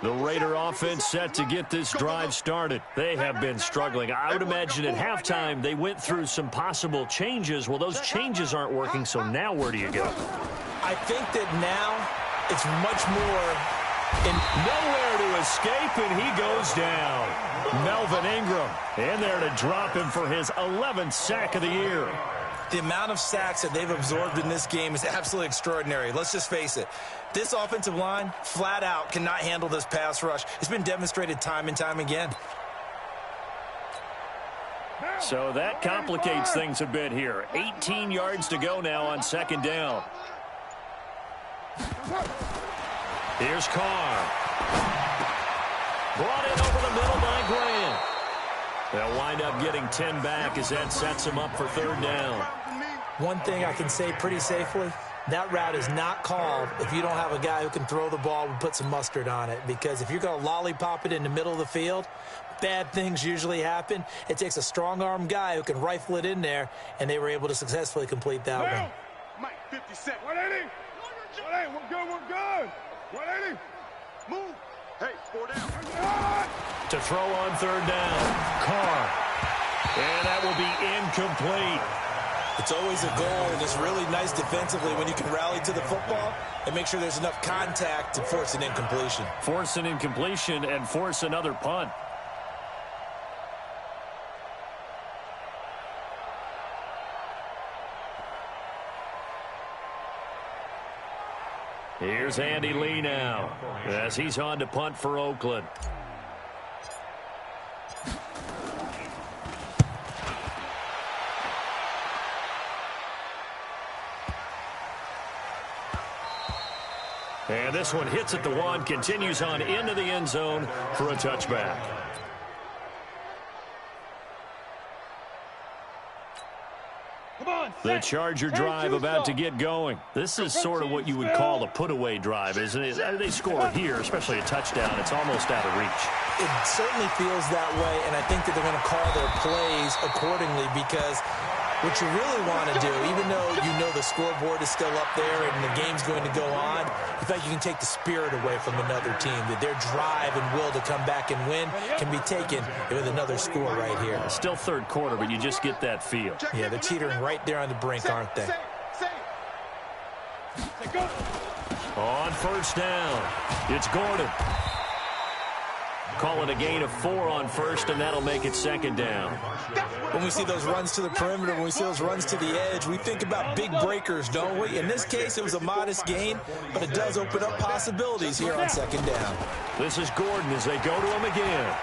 The Raider offense set to get this drive started. They have been struggling. I would imagine at halftime they went through some possible changes. Well, those changes aren't working, so now where do you go? I think that now it's much more Nowhere to escape, and he goes down. Melvin Ingram in there to drop him for his 11th sack of the year. The amount of sacks that they've absorbed in this game is absolutely extraordinary. Let's just face it. This offensive line, flat out, cannot handle this pass rush. It's been demonstrated time and time again. So that complicates things a bit here. 18 yards to go now on 2nd down. Here's Carr. Brought in over the middle by Graham. They'll wind up getting 10 back as that sets them up for 3rd down. One thing I can say pretty safely, that route is not called if you don't have a guy who can throw the ball and put some mustard on it. Because if you're going to lollipop it in the middle of the field, bad things usually happen. It takes a strong-arm guy who can rifle it in there, and they were able to successfully complete that one. Mike, 57. 180. 180. We're good. 180. Move. Hey, 4 down. To throw on 3rd down. Carr. And that will be incomplete. It's always a goal, and it's really nice defensively when you can rally to the football and make sure there's enough contact to force an incompletion. Force an incompletion and force another punt. Here's Andy Lee now as he's on to punt for Oakland. And this one hits at the 1, continues on into the end zone for a touchback. The Charger drive about to get going. This is sort of what you would call a put-away drive, isn't it? They score here, especially a touchdown. It's almost out of reach. It certainly feels that way, and I think that they're going to call their plays accordingly because what you really want to do, even though you know the scoreboard is still up there and the game's going to go on, you think you can take the spirit away from another team, that their drive and will to come back and win can be taken with another score right here. It's still 3rd quarter, but you just get that feel. Yeah, they're teetering right there on the brink, aren't they? On 1st down, it's Gordon. Call it a gain of 4 on first, and that'll make it second down. When we see those runs to the perimeter, when we see those runs to the edge, we think about big breakers, don't we? In this case, it was a modest gain, but it does open up possibilities here on second down. This is Gordon as they go to him again.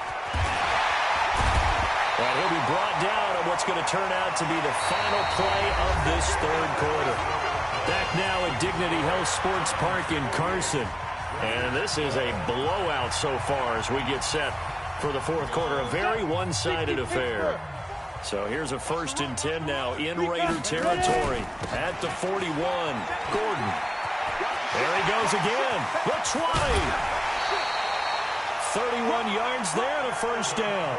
And he'll be brought down on what's going to turn out to be the final play of this third quarter. Back now at Dignity Health Sports Park in Carson. And this is a blowout so far as we get set for the fourth quarter. A very one-sided affair. So here's a 1st and 10 now in Raider territory at the 41. Gordon. There he goes again. The 20. 31 yards there and a first down.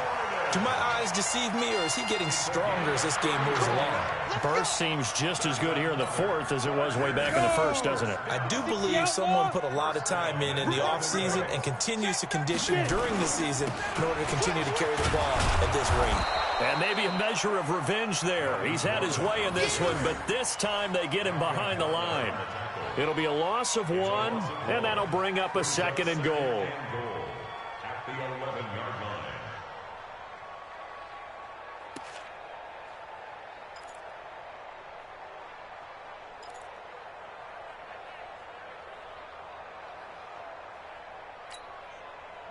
Do my eyes deceive me, or is he getting stronger as this game moves along? Burst seems just as good here in the fourth as it was way back in the first, doesn't it? I do believe someone put a lot of time in the offseason and continues to condition during the season in order to continue to carry the ball at this rate. And maybe a measure of revenge there. He's had his way in this one, but this time they get him behind the line. It'll be a loss of 1, and that'll bring up a 2nd and goal. At the 11-yard line.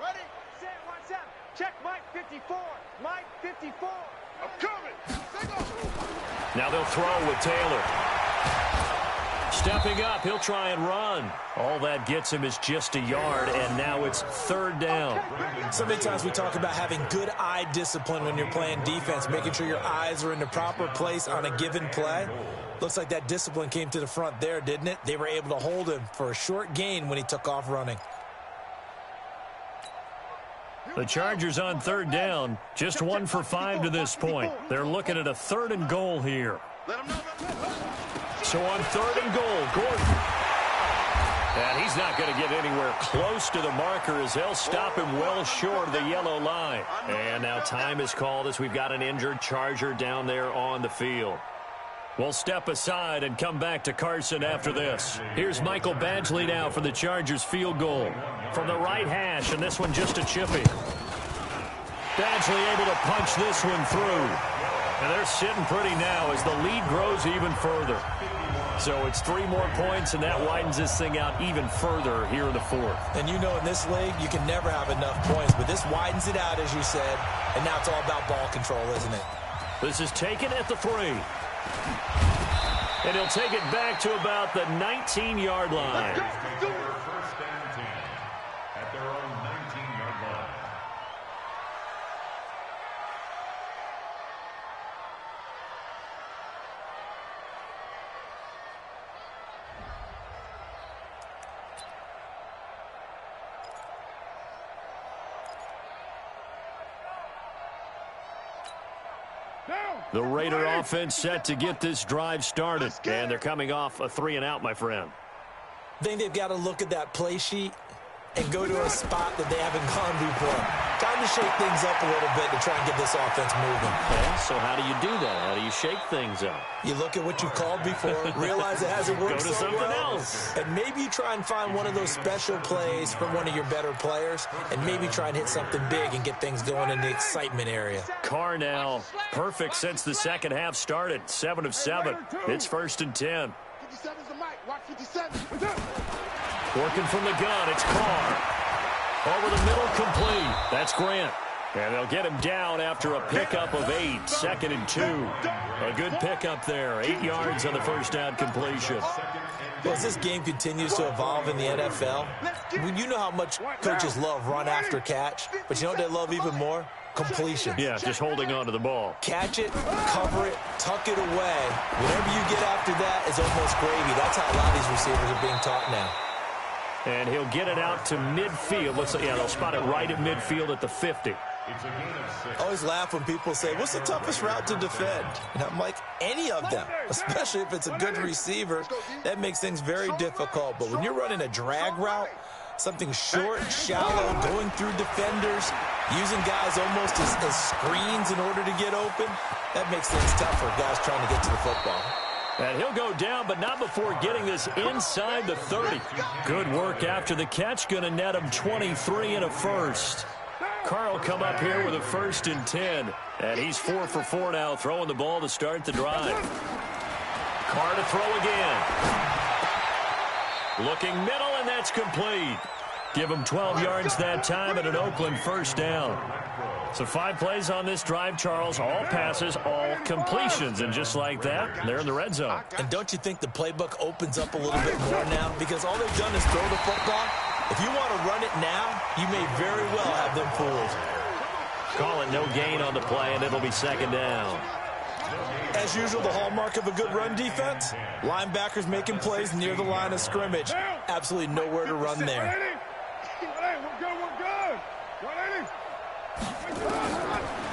Ready, set, watch out. Check Mike 54. Mike 54. I'm coming. Take off. Now they'll throw with Taylor. Stepping up, he'll try and run. All that gets him is just a yard, and now it's 3rd down. So many times we talk about having good eye discipline when you're playing defense, making sure your eyes are in the proper place on a given play. Looks like that discipline came to the front there, didn't it? They were able to hold him for a short gain when he took off running. The Chargers on 3rd down, just 1 for 5 to this point. They're looking at a 3rd and goal here. So on 3rd and goal, Gordon. And he's not going to get anywhere close to the marker as they'll stop him well short of the yellow line. And now time is called as we've got an injured Charger down there on the field. We'll step aside and come back to Carson after this. Here's Michael Badgley now for the Chargers field goal. From the right hash, and this one just a chippy. Badgley able to punch this one through. And they're sitting pretty now as the lead grows even further. So it's 3 more points, and that widens this thing out even further here in the fourth. And you know in this league, you can never have enough points, but this widens it out, as you said, and now it's all about ball control, isn't it? This is taken at the 3. And he'll take it back to about the 19-yard line. First and 10 at their own 19-yard line. The Raider offense set to get this drive started. And they're coming off a 3-and-out, my friend. I think they've got to look at that play sheet and go to a spot that they haven't gone before. Time to shake things up a little bit to try and get this offense moving. Okay, so how do you do that? How do you shake things up? You look at what you called before, realize it hasn't worked Go to so something well, else. and maybe you try and find one of those special plays from one of your better players, and maybe try and hit something big and get things going in the excitement area. Carr now perfect since the second half started. 7 of 7. It's 1st and 10. 57's the mic. Watch 57. Working from the gun, it's Carr. Over the middle, complete. That's Grant. And they'll get him down after a pickup of 8. 2nd and 2. A good pickup there. 8 yards on the first down completion. Well, as this game continues to evolve in the NFL, you know how much coaches love run after catch, but you know what they love even more? Completion. Yeah, just holding on to the ball. Catch it, cover it, tuck it away. Whatever you get after that is almost gravy. That's how a lot of these receivers are being taught now. And he'll get it out to midfield. Looks like, yeah, they'll spot it right at midfield at the 50. It's a gain of 6. I always laugh when people say, what's the toughest route to defend? And I'm like, any of them, especially if it's a good receiver. That makes things very difficult. But when you're running a drag route, something short, shallow, going through defenders, using guys almost as screens in order to get open, that makes things tough for guys trying to get to the football. And he'll go down, but not before getting this inside the 30. Good work after the catch. Going to net him 23 and a first. Carr will come up here with a 1st and 10. And he's 4 for 4 now, throwing the ball to start the drive. Carr to throw again. Looking middle, and that's complete. Give him 12 yards that time and an Oakland 1st down. So 5 plays on this drive, Charles. All passes, all completions. And just like that, they're in the red zone. And don't you think the playbook opens up a little bit more now? Because all they've done is throw the football. If you want to run it now, you may very well have them fooled. Call it no gain on the play, and it'll be 2nd down. As usual, the hallmark of a good run defense, linebackers making plays near the line of scrimmage. Absolutely nowhere to run there.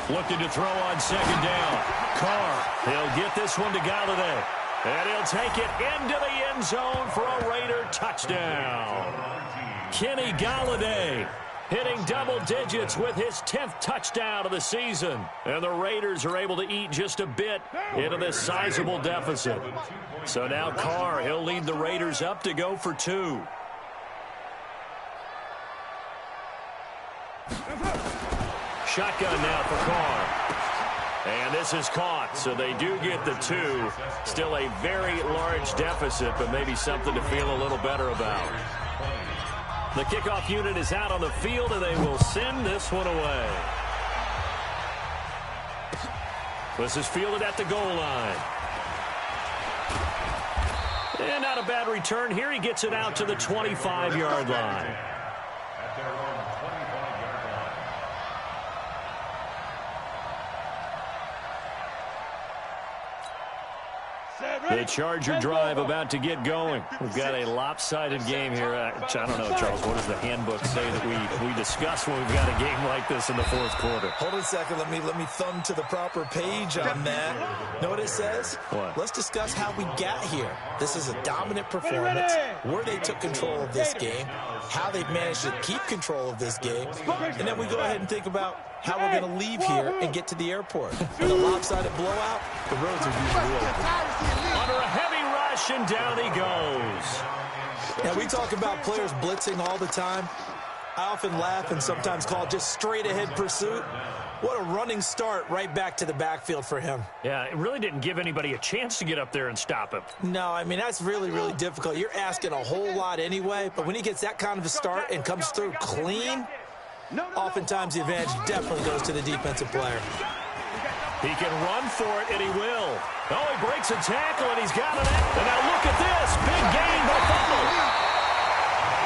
Looking to throw on 2nd down. Carr, he'll get this one to Galladay. And he'll take it into the end zone for a Raider touchdown. Kenny Galladay hitting double digits with his 10th touchdown of the season. And the Raiders are able to eat just a bit into this sizable deficit. So now Carr, he'll lead the Raiders up to go for 2. Shotgun now for Carr. And this is caught, so they do get the 2. Still a very large deficit, but maybe something to feel a little better about. The kickoff unit is out on the field, and they will send this one away. This is fielded at the goal line. And not a bad return here. He gets it out to the 25-yard line. The Charger drive about to get going. We've got a lopsided game here. I don't know, Charles, what does the handbook say that we discuss when we've got a game like this in the 4th quarter? Hold on a second. Let me thumb to the proper page on that. Know what it says? What? Let's discuss how we got here. This is a dominant performance, where they took control of this game, how they've managed to keep control of this game, and then we go ahead and think about how we're going to leave here and get to the airport. In a lopsided blowout, the roads are usually open. Under a heavy rush, and down he goes. Now, we talk about players blitzing all the time. I often laugh and sometimes call it just straight-ahead pursuit. What a running start right back to the backfield for him. Yeah, it really didn't give anybody a chance to get up there and stop him. No, I mean, that's really, really difficult. You're asking a whole lot anyway, but when he gets that kind of a start and comes through clean, oftentimes the advantage definitely goes to the defensive player. He can run for it, and he will. Oh, he breaks a tackle, and he's got it. And now look at this. Big gain, no fumble.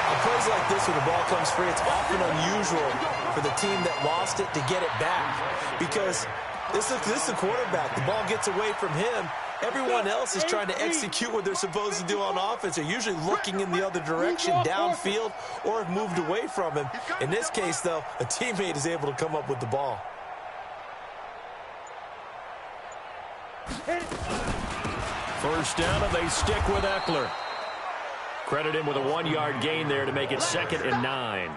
On plays like this where the ball comes free, it's often unusual for the team that lost it to get it back. Because this is the quarterback. The ball gets away from him. Everyone else is trying to execute what they're supposed to do on offense. They're usually looking in the other direction, downfield, or have moved away from him. In this case, though, a teammate is able to come up with the ball. First down, and they stick with Eckler. Credit him with a 1-yard gain there to make it 2nd and 9.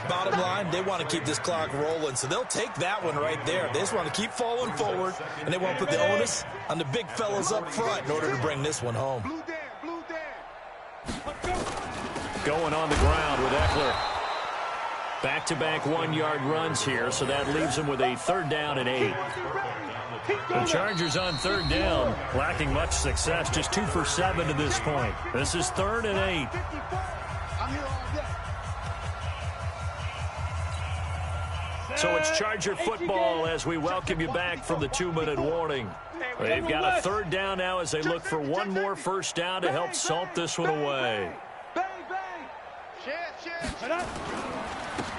Bottom line, they want to keep this clock rolling, so they'll take that one right there. They just want to keep falling forward, and they want to put the onus on the big fellas up front in order to bring this one home. Going on the ground with Eckler. Back-to-back 1-yard runs here, so that leaves him with a 3rd down and 8. The Chargers on 3rd down, lacking much success, just 2 for 7 to this point. This is 3rd and 8. So it's Charger football as we welcome you back from the 2-minute warning. They've got a 3rd down now as they look for one more 1st down to help salt this one away.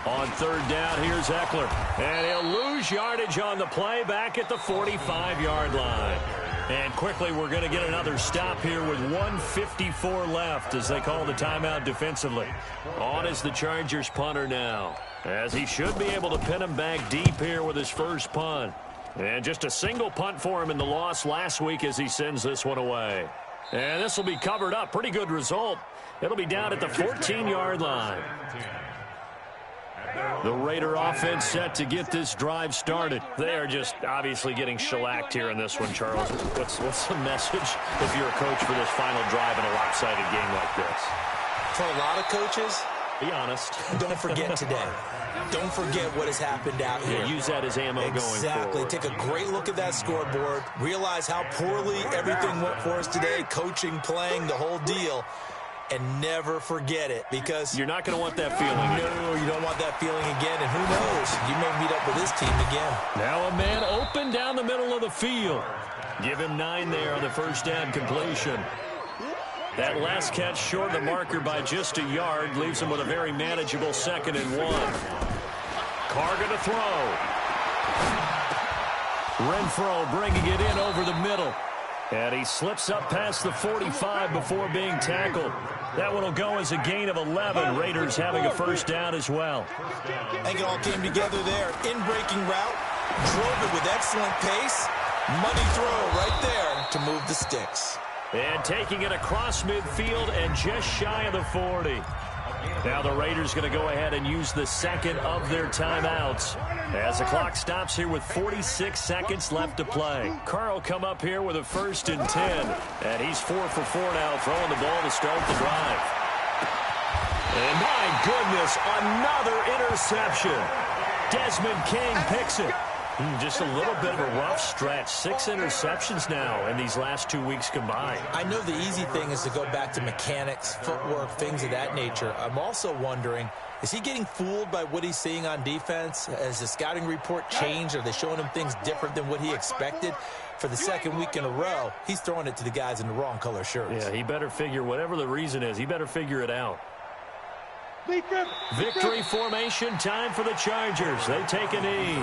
On 3rd down, here's Eckler. And he'll lose yardage on the play back at the 45-yard line. And quickly, we're going to get another stop here with 1:54 left as they call the timeout defensively. On is the Chargers punter now, as he should be able to pin him back deep here with his first punt. And just a single punt for him in the loss last week as he sends this one away. And this will be covered up. Pretty good result. It'll be down at the 14-yard line. The Raider offense set to get this drive started. They are just obviously getting shellacked here in this one, Charles. What's the message if you're a coach for this final drive in a lopsided game like this? For a lot of coaches, Be honest. Don't forget today. Don't forget what has happened out here. Use that as ammo going forward. Exactly. Take a great look at that scoreboard. Realize how poorly everything went for us today. Coaching, playing, the whole deal. And never forget it, because you're not going to want that feeling. No, you don't want that feeling again. And who knows? You may meet up with this team again. Now a man open down the middle of the field. Give him 9 there on the first down completion. That last catch short of the marker by just a yard leaves him with a very manageable 2nd and 1. Carr going to throw. Renfro bringing it in over the middle. And he slips up past the 45 before being tackled. That one will go as a gain of 11. Raiders having a first down as well. I think it all came together there. In-breaking route. Drove it with excellent pace. Money throw right there to move the sticks. And taking it across midfield and just shy of the 40. Now the Raiders going to go ahead and use the second of their timeouts as the clock stops here with 46 seconds left to play. Carr will come up here with a 1st and 10. And he's 4 for 4 now, throwing the ball to start the drive. And my goodness, another interception. Desmond King picks it. Just a little bit of a rough stretch. 6 interceptions now in these last 2 weeks combined. I know the easy thing is to go back to mechanics, footwork, things of that nature. I'm also wondering, is he getting fooled by what he's seeing on defense? Has the scouting report changed? Are they showing him things different than what he expected? For the 2nd week in a row, he's throwing it to the guys in the wrong color shirts. Yeah, he better figure, whatever the reason is, he better figure it out. Victory formation time for the Chargers. They take a knee.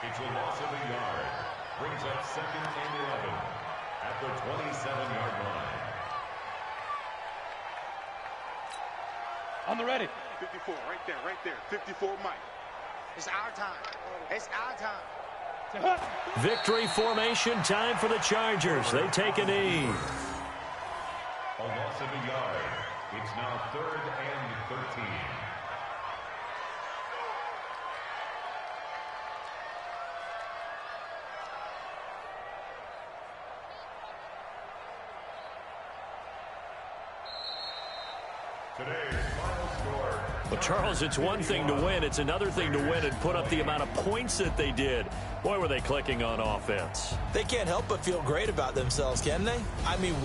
It's a loss of a yard. Brings up 2nd and 11 at the 27-yard line. On the ready. 54, right there. 54, Mike. It's our time. It's our time. Victory formation time for the Chargers. They take a knee. A loss of a yard. It's now 3rd and 13. Today's final score. Well, Charles, it's one thing to win. It's another thing to win and put up the amount of points that they did. Boy, were they clicking on offense. They can't help but feel great about themselves, can they? I mean...